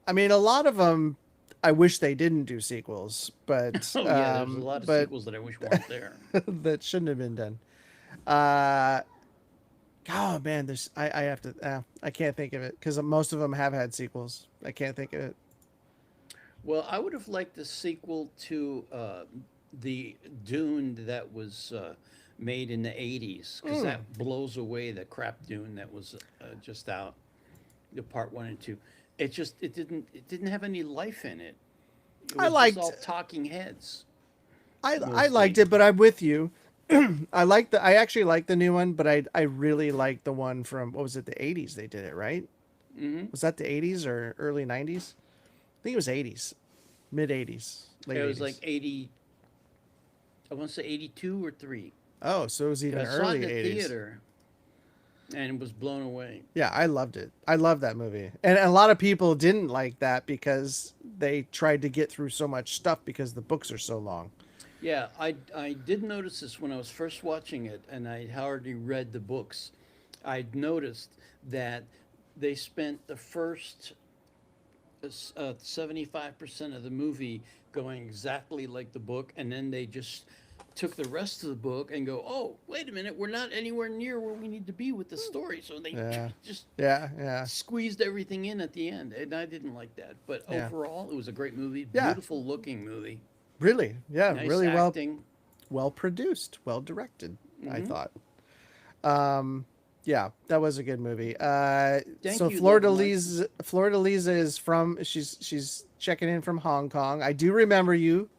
I mean, a lot of them. I wish they didn't do sequels, Oh yeah, there's a lot of but sequels that I wish weren't there. that shouldn't have been done. Uh, oh man, I have to. I can't think of it because most of them have had sequels. I can't think of it. Well, I would have liked the sequel to the Dune that was made in the '80s because Mm. that blows away the crap Dune that was just out. The part one and two. It didn't have any life in it. It I was just liked all talking heads I liked mostly. it, but I'm with you. I actually like the new one, but I really like the one from what was it, the 80s they did it, right? Hmm. Was that the 80s or early 90s? I think it was 80s, mid 80s, late It was like 80s. 80. I want to say 82 or three. Oh, so it was even I saw it in early the 80s. theater and was blown away. Yeah, I loved it. I love that movie. And a lot of people didn't like that because they tried to get through so much stuff because the books are so long. Yeah, I did notice this when I was first watching it, and I had already read the books. I'd noticed that they spent the first 75% of the movie going exactly like the book, and then they just took the rest of the book and go, oh, wait a minute, we're not anywhere near where we need to be with the story. So they Yeah. just Yeah, yeah. squeezed everything in at the end, and I didn't like that. But Yeah. overall, it was a great movie, Yeah. beautiful looking movie, Really. Yeah, nice really acting. well produced, well directed, I Hmm. thought. Um, yeah, that was a good movie. Thank So you, Love Mike. Florida Lisa is from she's checking in from Hong Kong. I do remember you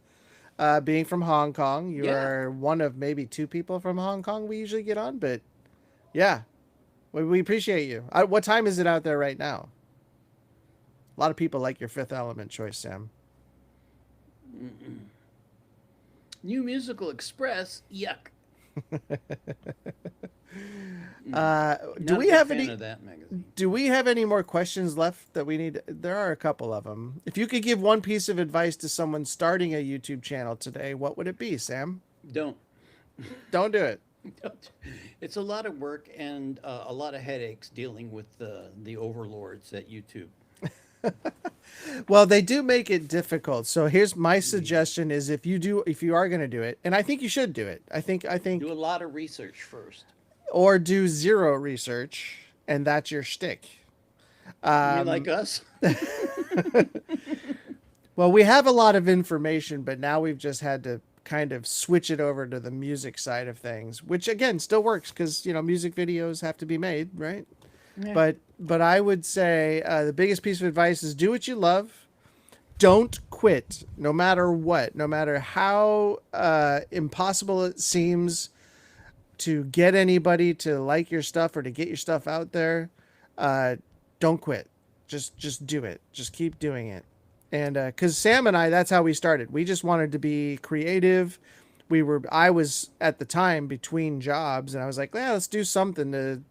being from Hong Kong. You Yeah. are one of maybe two people from Hong Kong we usually get on, but yeah, we appreciate you. What time is it out there right now? A lot of people like your Fifth Element choice, Sam. New Musical Express, yuck. Do Not a we big have fan any? of that magazine. Do we have any more questions left that we need? There are a couple of them. If you could give one piece of advice to someone starting a YouTube channel today, what would it be, Sam? Don't. Don't do it. Don't. It's a lot of work and a lot of headaches dealing with the overlords at YouTube. Well, they do make it difficult. So here's my suggestion: is if you are going to do it, and I think you should do it. I think Do a lot of research first. or do zero research, and that's your shtick. You mean like us? Well, we have a lot of information, but now we've just had to kind of switch it over to the music side of things, which again still works because music videos have to be made, right? Yeah. But I would say the biggest piece of advice is do what you love. Don't quit, no matter what, no matter how impossible it seems to get anybody to like your stuff or to get your stuff out there. Uh, don't quit. Just do it. Just keep doing it. And because Sam and I, that's how we started. We just wanted to be creative. I was at the time between jobs, and I was like, yeah, let's do something.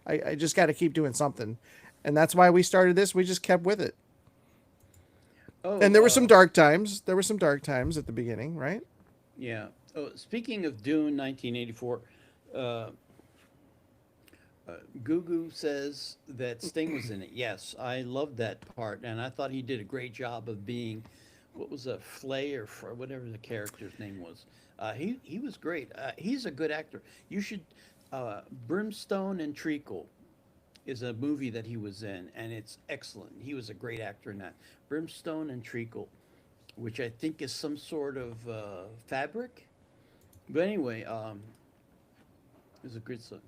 I just got to keep doing something, and that's why we started this. We just kept with it. Oh, And there were some dark times. There were some dark times at the beginning, right? yeah. Oh, speaking of Dune, 1984, uh, Gugu says that Sting was in it. Yes, I loved that part, and I thought he did a great job of being, what was a Flay or whatever the character's name was. He was great. He's a good actor. You should. Brimstone and Treacle is a movie that he was in, and it's excellent. He was a great actor in that. Brimstone and Treacle, which I think is some sort of fabric. But anyway, it's a good song.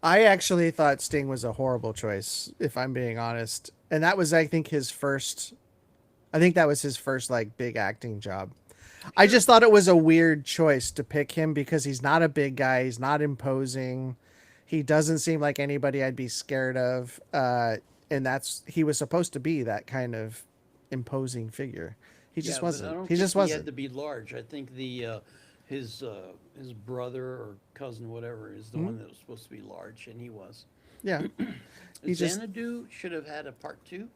I actually thought Sting was a horrible choice, if I'm being honest. And that was, I think, his first. I think that was his first like big acting job. I Sure. just thought it was a weird choice to pick him because he's not a big guy. He's not imposing. He doesn't seem like anybody I'd be scared of. And he was supposed to be that kind of imposing figure. He Yeah, just but I wasn't. don't He think just he had wasn't. to be large. I think his brother or cousin, whatever, is the Mhm. one that was supposed to be large, and he was. Yeah. He just. Xanadu should have had a part two.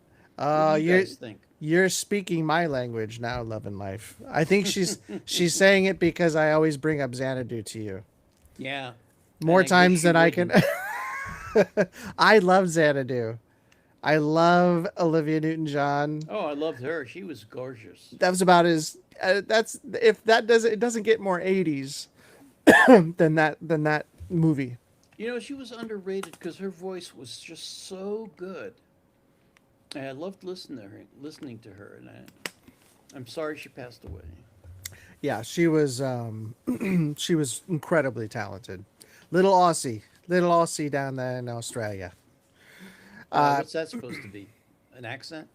What do Uh, you you're guys think? you're speaking my language now, Love and Life. I think she's saying it because I always bring up Xanadu to you Yeah, and more I wish times she than I can. wouldn't. I love Xanadu. I love Olivia Newton-John. Oh, I loved her. She was gorgeous. That was about as that's if that doesn't it doesn't get more 80s than that movie. She was underrated because her voice was just so good. And I loved listening to her, and I'm sorry she passed away. Yeah, she was she was incredibly talented. Little Aussie down there in Australia. What's that supposed to be? An accent?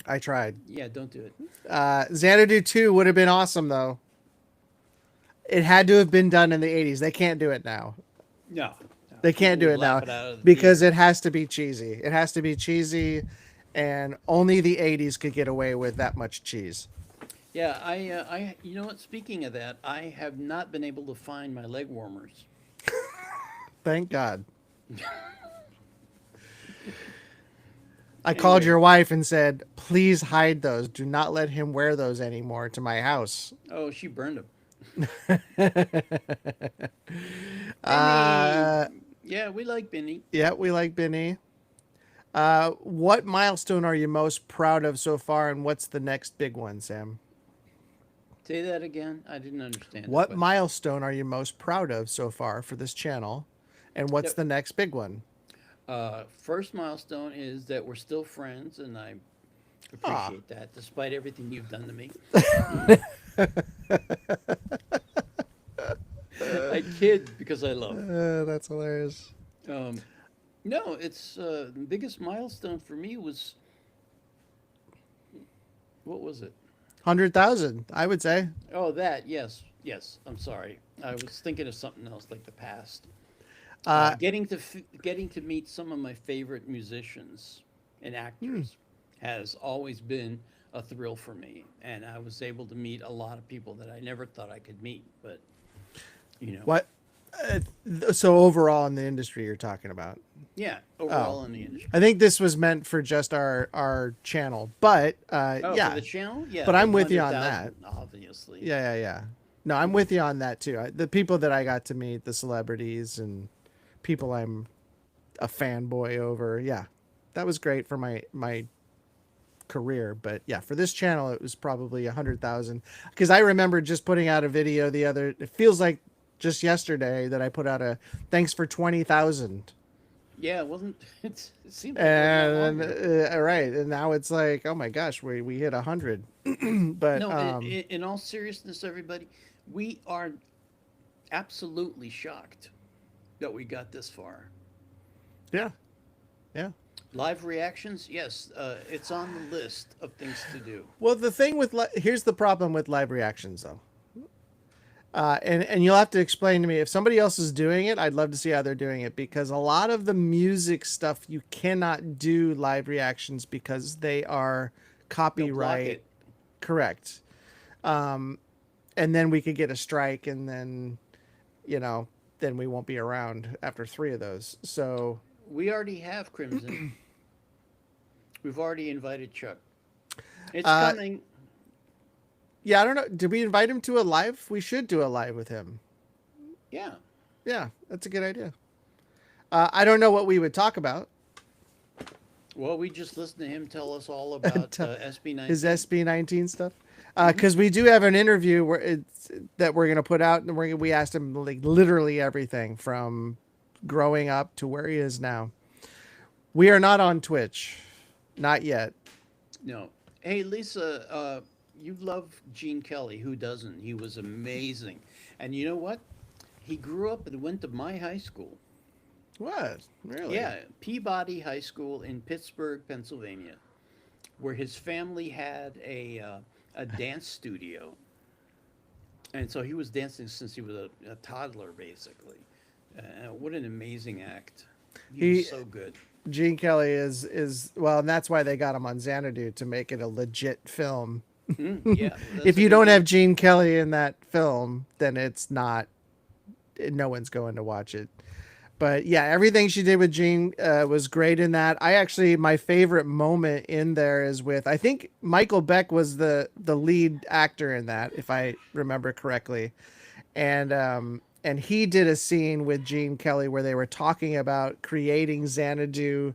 I tried. Yeah, don't do it. Xanadu 2 would have been awesome though. It had to have been done in the 80s. They can't do it now. No, no. They can't People do would it now laugh it out of the because theater. it has to be cheesy. It has to be cheesy, and only the 80s could get away with that much cheese. Yeah, you know what? Speaking of that, I have not been able to find my leg warmers. Thank God. I called Anyway, your wife and said, please hide those. Do not let him wear those anymore to my house. oh, she burned them. Benny. Uh, Yeah, we like Benny. yeah, we like Benny. What milestone are you most proud of so far, and what's the next big one, Sam? Say that again. I didn't understand the What question. milestone are you most proud of so far for this channel, and what's Yep. the next big one? First milestone is that we're still friends, and I Ah, appreciate that, despite everything you've done to me. I kid because I love. that's hilarious. Um, no, it's the biggest milestone for me was, what was it? 100,000, I would say. Oh, that, yes, yes. I'm sorry. I was thinking of something else, like the past. Uh, Getting to meet some of my favorite musicians and hmm, actors has always been a thrill for me, and I was able to meet a lot of people that I never thought I could meet. But you know, what? So overall in the industry you're talking about. yeah, Oh, overall in the industry. I think this was meant for just our channel, but Oh, for yeah, the channel, yeah, but the I'm with you on that. 100,000, obviously. Yeah. No, I'm with you on that too. The people that I got to meet, the celebrities and people I'm a fanboy over. Yeah, that was great for my career. But yeah, for this channel, it was probably 100,000, because I remember just putting out a video it feels like just yesterday that I put out a thanks for 20,000. Yeah, it wasn't. It seems like it wasn't that long And ago. right, and now it's like, oh my gosh, we hit 100. But No, in all seriousness, everybody, we are absolutely shocked that we got this far. yeah, yeah. Live reactions, yes, it's on the list of things to do. Well, the thing with here's the problem with live reactions, though. And you'll have to explain to me if somebody else is doing it. I'd love to see how they're doing it, because a lot of the music stuff you cannot do live reactions because they are They'll block copyright it. correct. And then we could get a strike, and then you know then we won't be around after three of those. So We already have Crimson. We've already invited Chuck. It's uh, coming. yeah, I don't know. Did we invite him to a live? We should do a live with him. Yeah. Yeah, that's a good idea. I don't know what we would talk about. Well, we just listened to him tell us all about His SB19. SB19 stuff. Hmm. Because we do have an interview that we're gonna put out, and we asked him like literally everything from growing up to where he is now. We are not on Twitch, not yet. No. Hey, Lisa, you love Gene Kelly. Who doesn't? He was amazing. And you know what? He grew up and went to my high school. What? Really? Yeah, Peabody High School in Pittsburgh, Pennsylvania, where his family had a dance studio. And so he was dancing since he was a toddler, basically. What an amazing act. He was He so good. Gene Kelly is well, and that's why they got him on Xanadu, to make it a legit film. Mm, yeah, If that's a you good don't have one. Gene Kelly in that film, then it's not. No one's going to watch it. But yeah, everything she did with Gene was great in that. I actually, my favorite moment in there is with, I think Michael Beck was the lead actor in that, if I remember correctly, and he did a scene with Gene Kelly where they were talking about creating Xanadu,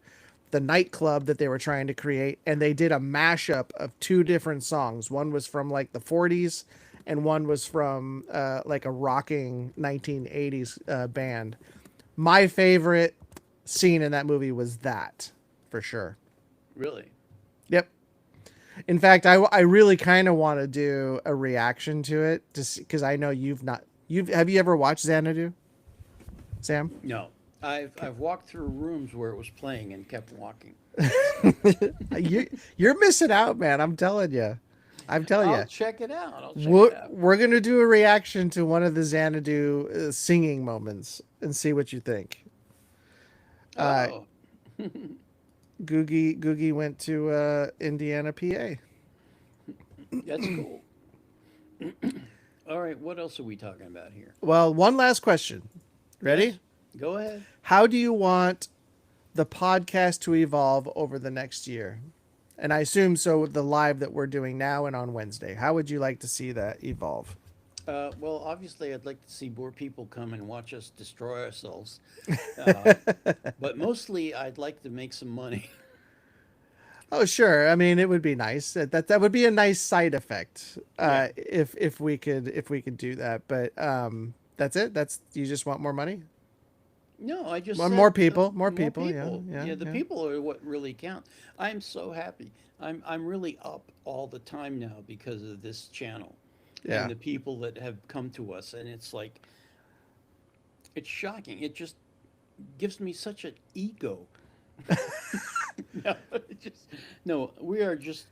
the nightclub that they were trying to create, and they did a mashup of two different songs. One was from like the 40s, and one was from like a rocking 1980s band. My favorite scene in that movie was that, for sure. Really. Yep. In fact, I really kind of want to do a reaction to it, just because I know you've not. Have you ever watched Xanadu, Sam? No. I've walked through rooms where it was playing and kept walking. You're missing out, man. I'm telling you. I'm telling I'll you. check it out. I'll check We're, it out. we're gonna do a reaction to one of the Xanadu singing moments and see what you think. Uh, Oh, Googie went to Indiana, PA. that's cool. All right, what else are we talking about here? Well, one last question. Yes, Ready? go ahead. How do you want the podcast to evolve over the next year? And I assume so, the live that we're doing now and on Wednesday. How would you like to see that evolve? Well, obviously, I'd like to see more people come and watch us destroy ourselves. Uh, but mostly, I'd like to make some money. Oh, sure. I mean, it would be nice. That would be a nice side effect. Yeah. If we could do that. But that's it. That's, you just want more money? No, I just More, said more people. More more people. Yeah. people. Yeah. Yeah, the Yeah. people are what really count. I'm so happy. I'm really up all the time now because of this channel and Yeah. the people that have come to us, and it's like it's shocking. It just gives me such an ego. No, it just no. We are just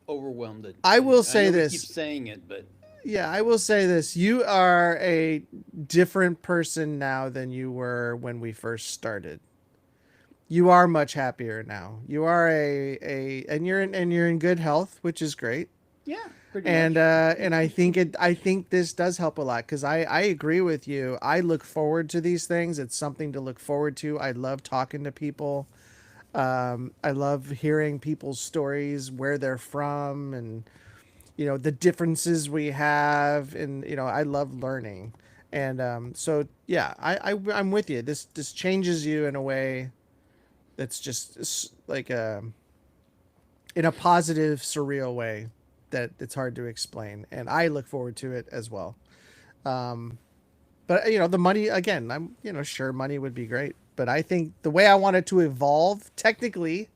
overwhelmed. I will I say know we keep this. saying it, but Yeah, I will say this. You are a different person now than you were when we first started. You are much happier now. You are and you're in good health, which is great. yeah, pretty And much. I think this does help a lot, because I agree with you. I look forward to these things. It's something to look forward to. I love talking to people. I love hearing people's stories, where they're from, and the differences we have, and I love learning. And so yeah, I'm with you. This changes you in a way that's just like in a positive, surreal way that it's hard to explain. And I look forward to it as well. Um, but the money again, I'm sure money would be great, but I think the way I want it to evolve technically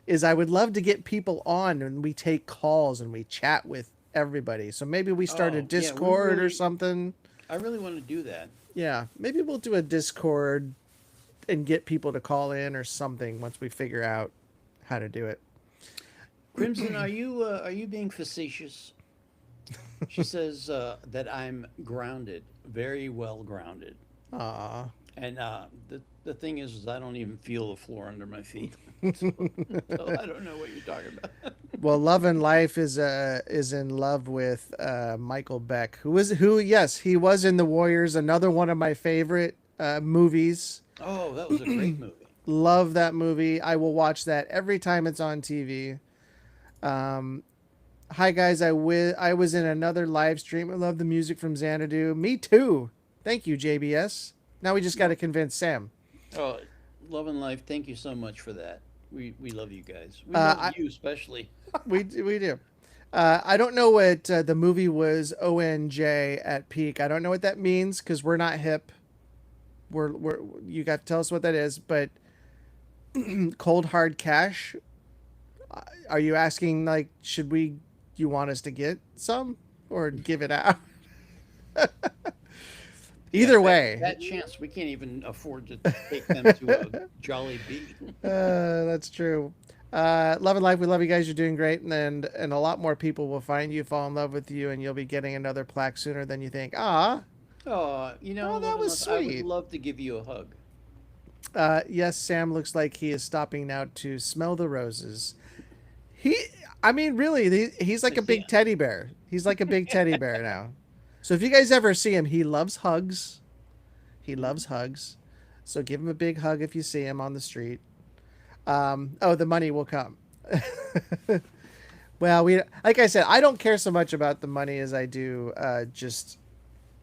is I would love to get people on and we take calls and we chat with everybody. So maybe we start a Oh, yeah, we Discord or really, something. I really want to do that. Yeah, maybe we'll do a Discord and get people to call in or something once we figure out how to do it. Crimson, are you being facetious? She says that I'm grounded, very well grounded. Aw. And the thing is I don't even feel the floor under my feet. So, so I don't know what you're talking about. Well, Love and Life is in love with Michael Beck, who yes, he was in The Warriors, another one of my favorite movies. Oh, that was a great movie. Love that movie. I will watch that every time it's on TV. Um, Hi guys, I was in another live stream. I love the music from Xanadu. Me too. Thank you, JBS. Now we just got to convince Sam. Oh, Love and Life, thank you so much for that. We love you guys. We I, love you especially. we do. I don't know what the movie was. ONJ at peak. I don't know what that means because we're not hip. We're you got to tell us what that is. But cold hard cash. Are you asking like should we? You want us to get some or give it out? Either way. That chance, we can't even afford to take them to a Jolly Bee. That's true. Love and Life, we love you guys. You're doing great, and a lot more people will find you, fall in love with you, and you'll be getting another plaque sooner than you think. Ah, Oh, oh, that was I would sweet. love to give you a hug. Yes, Sam looks like he is stopping now to smell the roses. He, I mean, really, he's like a See, big teddy bear. He's like a big teddy bear now. So if you guys ever see him, he loves hugs. He loves hugs. So give him a big hug if you see him on the street. Oh, the money will come. Well, like I said, I don't care so much about the money as I do just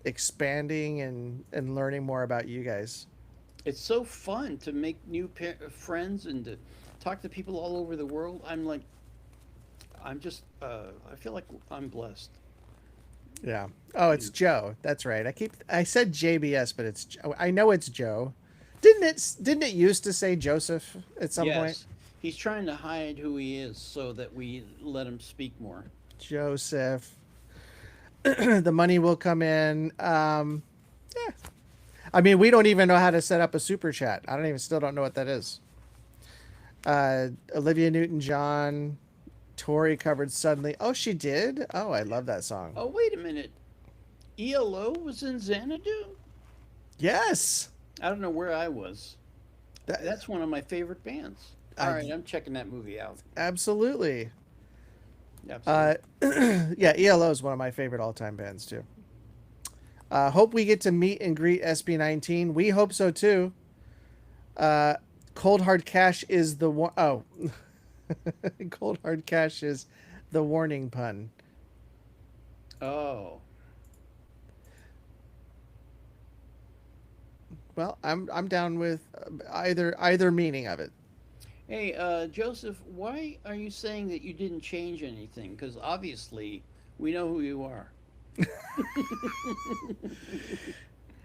expanding and learning more about you guys. it's so fun to make new friends and to talk to people all over the world. I'm just, I feel like I'm blessed. Yeah. Oh, it's You Joe. That's right. I said JBS, but I know it's Joe. Didn't it used to say Joseph at some point? Yes, he's trying to hide who he is so that we let him speak more. Joseph. The money will come in. Yeah. I mean, we don't even know how to set up a super chat. I still don't know what that is. Olivia Newton-John, Tori covered suddenly. Oh, she did. Oh, I love that song. Oh, wait a minute. ELO was in Xanadu? Yes. I don't know where I was. That, That's one of my favorite bands. All right, I'm checking that movie out. absolutely. Absolutely. Yeah, ELO is one of my favorite all-time bands too. Hope we get to meet and greet SB19. We hope so too. Cold Hard Cash is the one. Oh, Cold Hard Cash is the warning pun. Oh, Well, I'm down with either meaning of it. hey, Joseph, why are you saying that you didn't change anything? Because obviously we know who you are.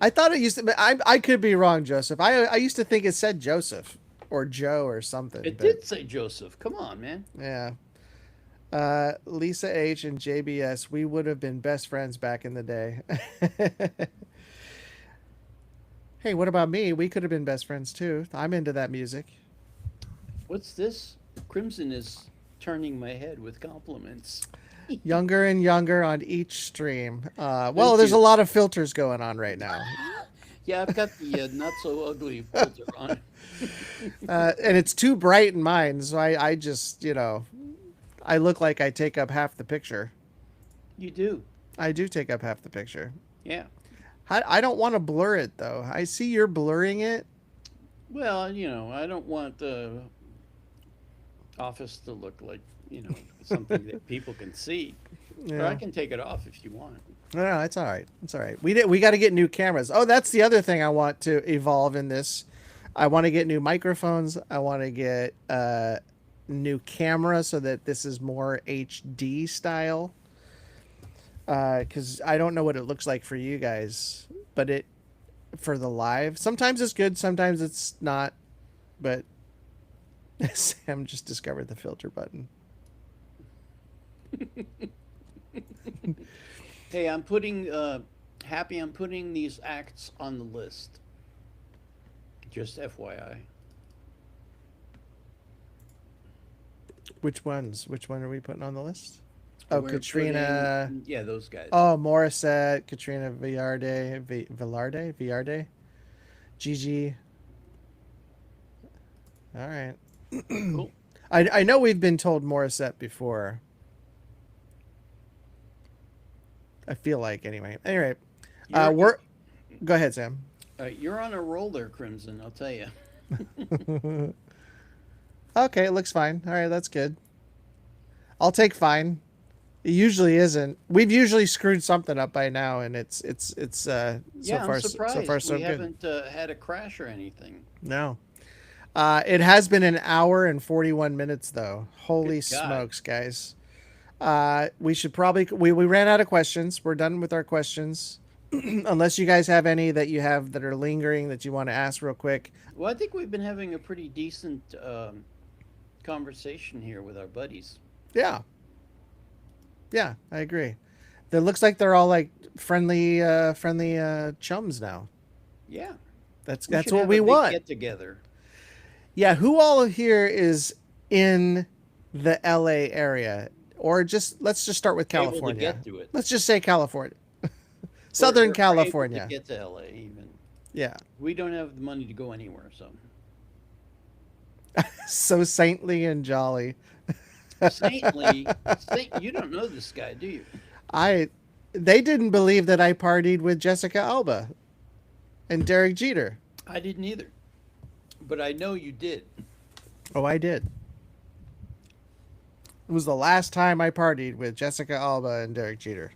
I thought it used to. I could be wrong, Joseph. I used to think it said Joseph or Joe or something. It But did say Joseph. Come on, man. yeah. Lisa H and JBS, we would have been best friends back in the day. Hey, what about me? We could have been best friends too. I'm into that music. What's this? Crimson is turning my head with compliments. Younger and younger on each stream. Well, Thank there's a you. lot of filters going on right now. Yeah, I've got the not so ugly filter on. And it's too bright in mine, so I just, I look like I take up half the picture. You do. I do take up half the picture. Yeah. I don't want to blur it, though. I see you're blurring it. Well, I don't want the office to look like, something that people can see. But I Yeah. can take it off if you want. No, it's all right. It's all right. We got to get new cameras. Oh, that's the other thing I want to evolve in this. I want to get new microphones. I want to get new camera so that this is more HD style. Because I don't know what it looks like for you guys, but it for the live. Sometimes it's good, sometimes it's not. But Sam just discovered the filter button. Hey, I'm putting happy. I'm putting these acts on the list. Just FYI. Which ones? Which one are we putting on the list? Oh, We're Katrina. yeah, those guys. Oh, Morissette, Katrina Villarde, Gigi. All right. Cool. I know we've been told Morissette before. I feel like anyway. Anyway, You're, go ahead, Sam. you're on a roll there, Crimson. I'll tell you. Okay, it looks fine. All right, that's good. I'll take fine. It usually isn't. We've usually screwed something up by now, and it's so Yeah, I'm far surprised so we good. haven't had a crash or anything. No. It has been an hour and 41 minutes though. Holy Good God. smokes, guys. We should probably we ran out of questions. We're done with our questions. Unless you guys have any that you have that are lingering that you want to ask real quick. Well, I think we've been having a pretty decent conversation here with our buddies. Yeah. Yeah, I agree. It looks like they're all like friendly chums now. Yeah, That's we should what have we a big want. get together. Yeah, who all here is in the LA area? Or just let's just start with Able to California. get to it. Let's just say California. Southern We're California. able to get to LA even. Yeah. We don't have the money to go anywhere, so. So saintly and jolly. Saintly, you don't know this guy, do you? They didn't believe that I partied with Jessica Alba and Derek Jeter. I didn't either, but I know you did. Oh, I did. It was the last time I partied with Jessica Alba and Derek Jeter.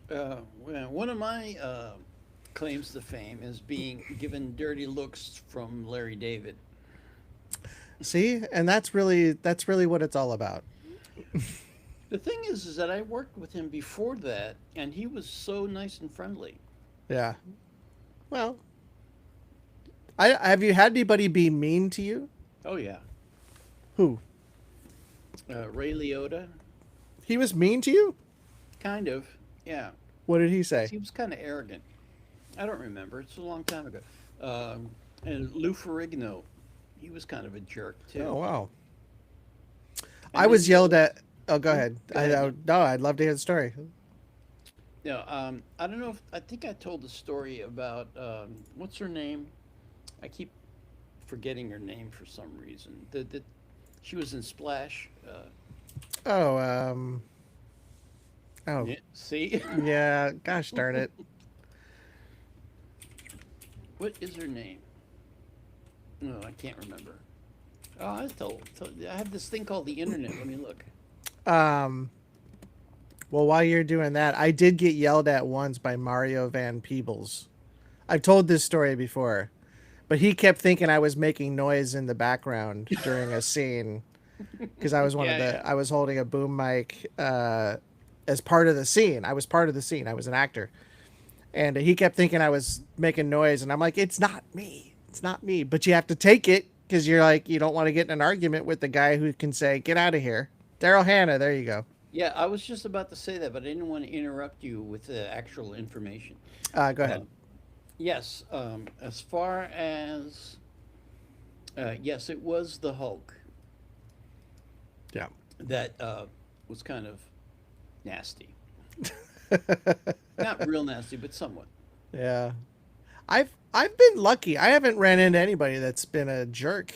Well, one of my claims to fame is being given dirty looks from Larry David. See, and that's really what it's all about. The thing is that I worked with him before that, and he was so nice and friendly. Yeah. Well, have you had anybody be mean to you? Oh yeah, Who? Ray Liotta, He was mean to you? kind of. Yeah, What did he say? he was kind of arrogant. I don't remember. It's a long time ago. And Lou Ferrigno, he was kind of a jerk too. Oh wow. And I was then- yelled at. Oh, go ahead. Go ahead. No, I'd love to hear the story. No, I don't know if I think I told the story about what's her name. I keep forgetting her name for some reason. The she was in Splash. Oh, oh, Yeah, see, yeah. Gosh darn it. what is her name? No, I can't remember. Oh, I have this thing called the internet. Let me look. Well, while you're doing that, I did get yelled at once by Mario Van Peebles. I've told this story before, but he kept thinking I was making noise in the background during a scene because I was I was holding a boom mic as part of the scene. I was part of the scene. I was an actor, and he kept thinking I was making noise, and I'm like, it's not me. It's not me. But you have to take it because you're like, you don't want to get in an argument with the guy who can say, get out of here. Daryl Hannah. There you go. Yeah, I was just about to say that, but I didn't want to interrupt you with the actual information. Go ahead. Yes, as far as yes, it was the Hulk Yeah. that was kind of nasty. Not real nasty, but somewhat. Yeah. I've been lucky. I haven't ran into anybody that's been a jerk.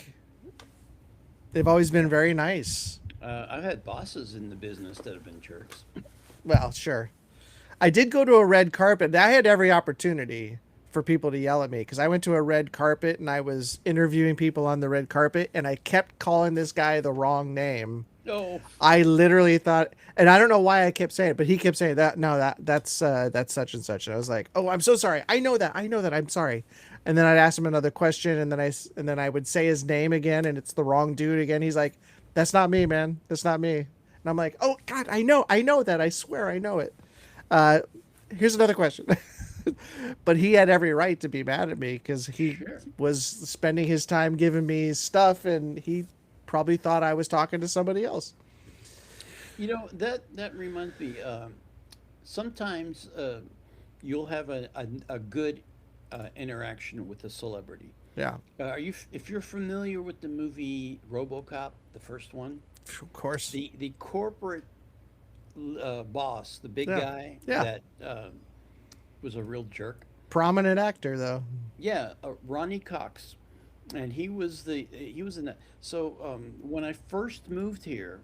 They've always been very nice. I've had bosses in the business that have been jerks. Well, sure. I did go to a red carpet. I had every opportunity for people to yell at me because I went to a red carpet and I was interviewing people on the red carpet and I kept calling this guy the wrong name. Oh, I literally thought, and I don't know why I kept saying it, but he kept saying that. No, that's such and such. And I was like, oh, I'm so sorry. I know that. I'm sorry. And then I'd ask him another question, and then I would say his name again, and it's the wrong dude again. He's like, That's not me, man. That's not me. And I'm like, oh God, I know that. I swear I know it. Uh, Here's another question. But he had every right to be mad at me because he Sure. was spending his time giving me stuff, and he probably thought I was talking to somebody else. You know, that reminds me. Sometimes you'll have a good interaction with a celebrity. Yeah, If you're familiar with the movie RoboCop, the first one, of course. the corporate boss, the big Yeah, guy yeah. that was a real jerk. Prominent actor though. Yeah, Ronnie Cox, and he was in that. So when I first moved here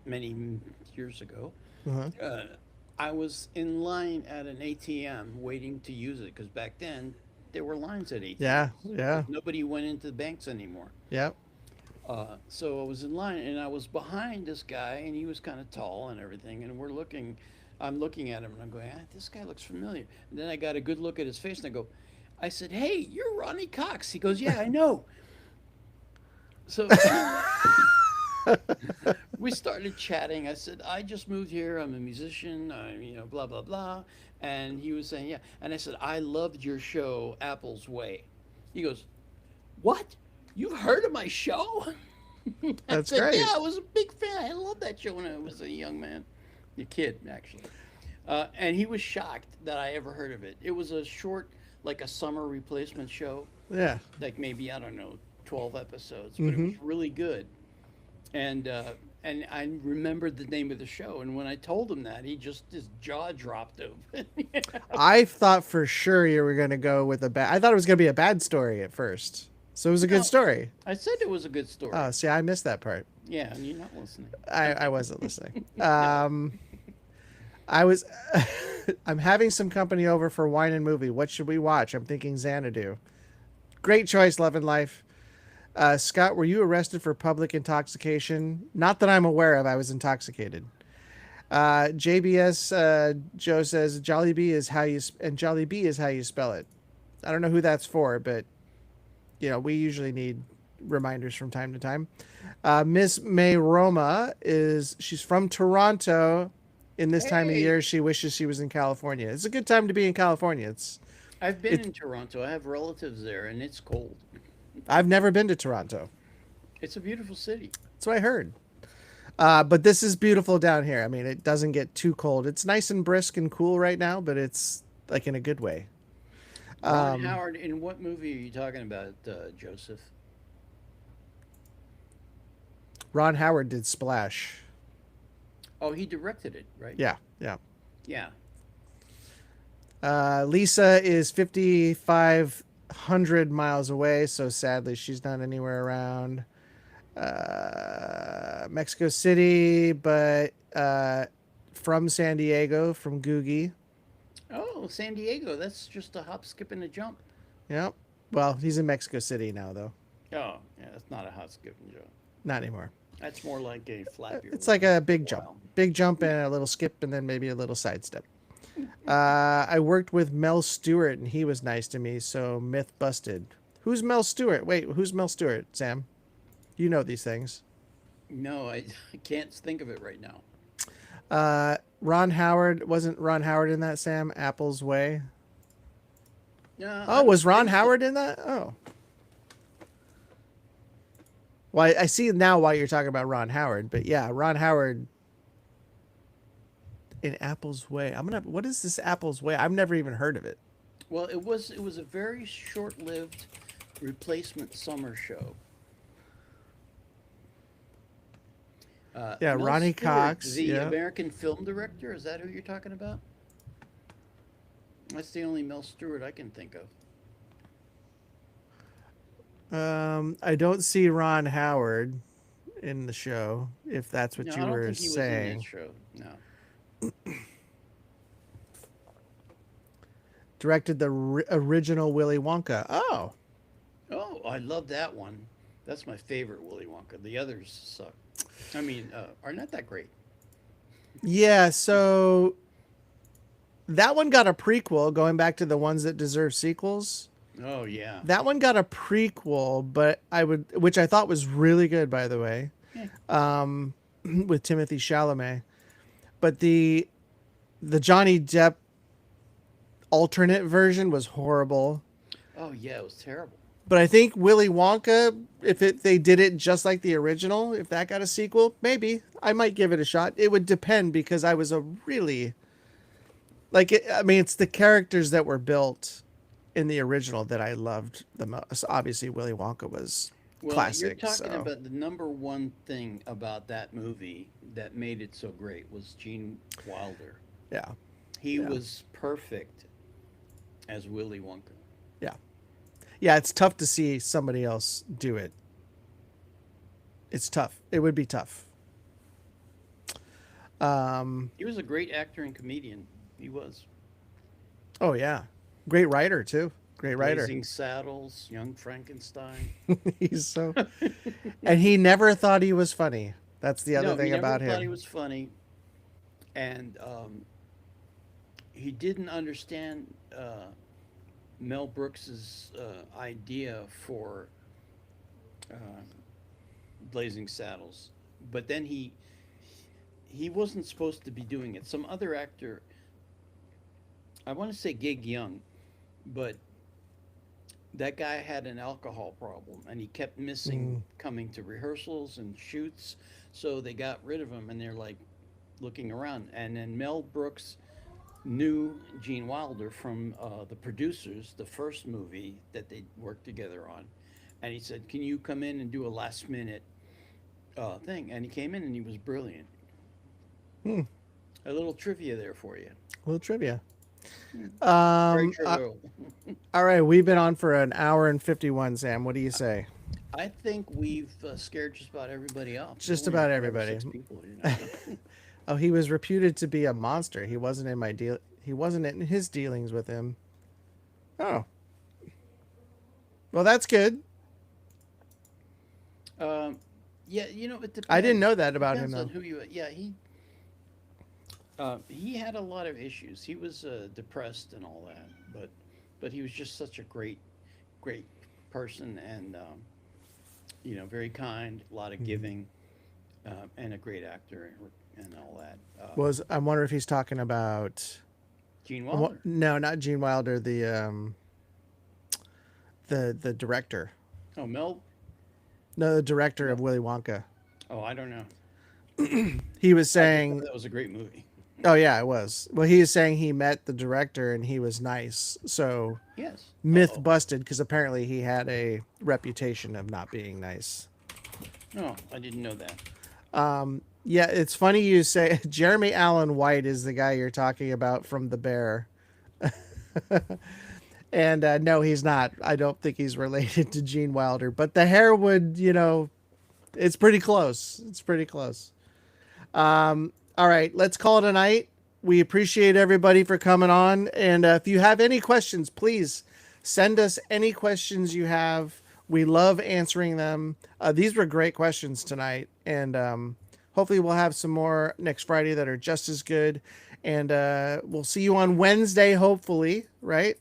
many years ago, Uh-huh. uh, I was in line at an ATM waiting to use it because back then there were lines at Yeah, ATMs yeah, because nobody went into the banks anymore. yeah. So I was in line and I was behind this guy and he was kind of tall and everything. And I'm looking at him and I'm going, this guy looks familiar. And then I got a good look at his face and I said, hey, you're Ronnie Cox. He goes, yeah, I know. So we started chatting. I said, I just moved here. I'm a musician, blah, blah, blah. And he was saying, yeah. And I said, I loved your show, Apple's Way. He goes, what? You've heard of my show? I That's said, great. yeah, I was a big fan. I loved that show when I was a young man, a kid, actually. And he was shocked that I ever heard of it. It was a short, like a summer replacement show, Yeah. like maybe, I don't know, 12 episodes, but it Mm-hmm. was really good. And I remembered the name of the show. And when I told him that, his jaw dropped open. I thought for sure you were gonna go with a bad. I thought it was gonna be a bad story at first. So it was a good No, story. I said it was a good Oh, story. see, I missed that part. Yeah, and you're not listening. I wasn't listening. I was. I'm having some company over for wine and movie. What should we watch? I'm thinking Xanadu. Great choice, Love and Life. Scott, were you arrested for public intoxication? Not that I'm aware of. I was intoxicated. JBS Joe says Jollibee is how you and Jollibee is how you spell it. I don't know who that's for, but we usually need reminders from time to time. Miss May Roma she's from Toronto. In this time of Hey, year, she wishes she was in California. It's a good time to be in California. I've been It. in Toronto. I have relatives there, and it's cold. I've never been to Toronto. It's a beautiful city. That's what I heard. But this is beautiful down here. I mean, it doesn't get too cold. It's nice and brisk and cool right now, but it's like in a good way. Ron Um, Howard, in what movie are you talking about, Joseph? Ron Howard did Splash. Oh, he directed it, right? Yeah, yeah. Yeah. Lisa is 5,500 miles away, so sadly she's not anywhere around Mexico City, but from San Diego, from Googie. Oh, San Diego. That's just a hop, skip, and a jump. Yep. Well, he's in Mexico City now, though. Oh, yeah, that's not a hot, skip, and jump. Not anymore. That's more like a flap your It's like wings a for a big jump. while. Big jump and a little skip, and then maybe a little sidestep. I worked with Mel Stewart, and he was nice to me, so myth busted. Who's Mel Stewart? Wait, who's Mel Stewart, Sam? You know these things. No, I can't think of it right now. Ron Howard, wasn't Ron Howard in that, Sam? Apple's Way. No, I Oh, don't was Ron think so. Howard in that? Oh. Well, I see now why you're talking about Ron Howard, but yeah, Ron Howard in Apple's Way. What is this Apple's Way? I've never even heard of it. Well, it was a very short-lived replacement summer show. Yeah, Mel Ronnie Stewart, Cox. the Yeah. American film director, is that who you're talking about? That's the only Mel Stewart I can think of. I don't see Ron Howard in the show, if that's what No, you I don't were think he was in saying. that show. No. Directed the original Willy Wonka. Oh, Oh, I love that one. That's my favorite Willy Wonka. The others suck. I mean, are not that great. yeah. So that one got a prequel, going back to the ones that deserve sequels. Oh yeah, That one got a prequel, but which I thought was really good, by the way. with Timothy Chalamet. But the Johnny Depp alternate version was horrible. Oh yeah, it was terrible. But I think Willy Wonka, if they did it just like the original, if that got a sequel, maybe I might give it a shot. It would depend because I was a really I mean, it's the characters that were built in the original that I loved the most. Obviously, Willy Wonka was Well, you're classic. talking So about the number one thing about that movie that made it so great was Gene Wilder. yeah, He yeah, was perfect as Willy Wonka. yeah, yeah. It's tough to see somebody else do it. It's tough. It would be tough. Um. He was a great actor and comedian. He was. Oh yeah, great writer too. Great writer. Blazing Saddles, Young Frankenstein. He's so, and he never thought he was funny. That's the other No, he thing never about thought he him. was funny, and he didn't understand Mel Brooks's idea for uh, Blazing Saddles. But then he wasn't supposed to be doing it. Some other actor, I want to say Gig Young, but that guy had an alcohol problem and he kept missing Mm, coming to rehearsals and shoots. So they got rid of him and they're like looking around. And then Mel Brooks knew Gene Wilder from the producers, the first movie that they worked together on. And he said, "Can you come in and do a last minute thing?" And he came in and he was brilliant. hmm. A little trivia there for you. A little trivia. Very Um. Uh, trivial. all right, we've been on for an hour and 51. Sam, what do you say? I think we've scared just about everybody off. There's Just only about 5 or 6 everybody. people here. Oh, he was reputed to be a monster. He wasn't in my deal. He wasn't in his dealings with him. Oh, well, that's good. Yeah, it I didn't depends. know that about him Depends on though. who you. Yeah, he had a lot of issues. He was depressed and all that, but he was just such a great person and very kind, a lot of Mhm. giving, and a great actor and all that. Was I wonder if he's talking about Gene Wilder. no, not Gene Wilder, the director. Oh, Mel. No, the director of No. Willy Wonka. Oh, I don't know. He was I just thought saying, that was a great movie. oh yeah, it was. Well, he was saying he met the director and he was nice. So Yes. Uh myth oh. busted because apparently he had a reputation of not being nice. No, I didn't know that. Yeah, it's funny you say Jeremy Allen White is the guy you're talking about from The Bear. And no, he's not. I don't think he's related to Gene Wilder, but the hair would, it's pretty close. It's pretty close. All right, let's call it a night. We appreciate everybody for coming on. And if you have any questions, please send us any questions you have. We love answering them. These were great questions tonight. And hopefully, we'll have some more next Friday that are just as good. And we'll see you on Wednesday, hopefully, right?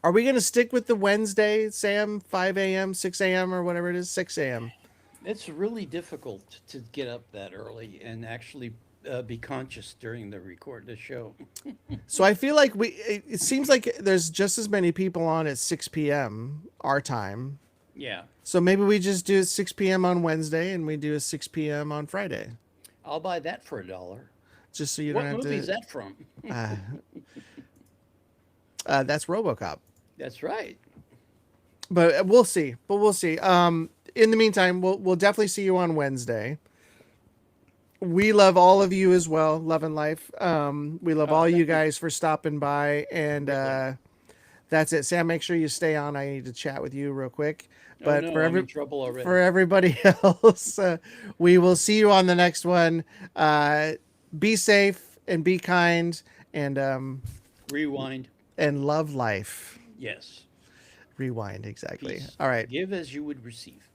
Are we going to stick with the Wednesday, Sam, 5 a.m., 6 a.m., or whatever it is? 6 a.m. It's really difficult to get up that early and actually be conscious during the show. So I feel like it seems like there's just as many people on at 6 p.m. our time. Yeah, So maybe we just do it 6 p.m. on Wednesday and we do a 6 p.m. on Friday, I'll buy that for $1. just so you don't What have movie is to. that from? Uh, that's RoboCop, That's right. but we'll see. But we'll see. In the meantime, we'll definitely see you on Wednesday. We love all of you as well, Love and Life. We love all you Thank you. guys for stopping by, and Great love. that's it. Sam, make sure you stay on. I need to chat with you real quick. Oh But no, I'm in trouble for already. everybody else, we will see you on the next one. Be safe and be kind, and Rewind. love life. Yes. Rewind exactly. Peace. All right. Give as you would receive.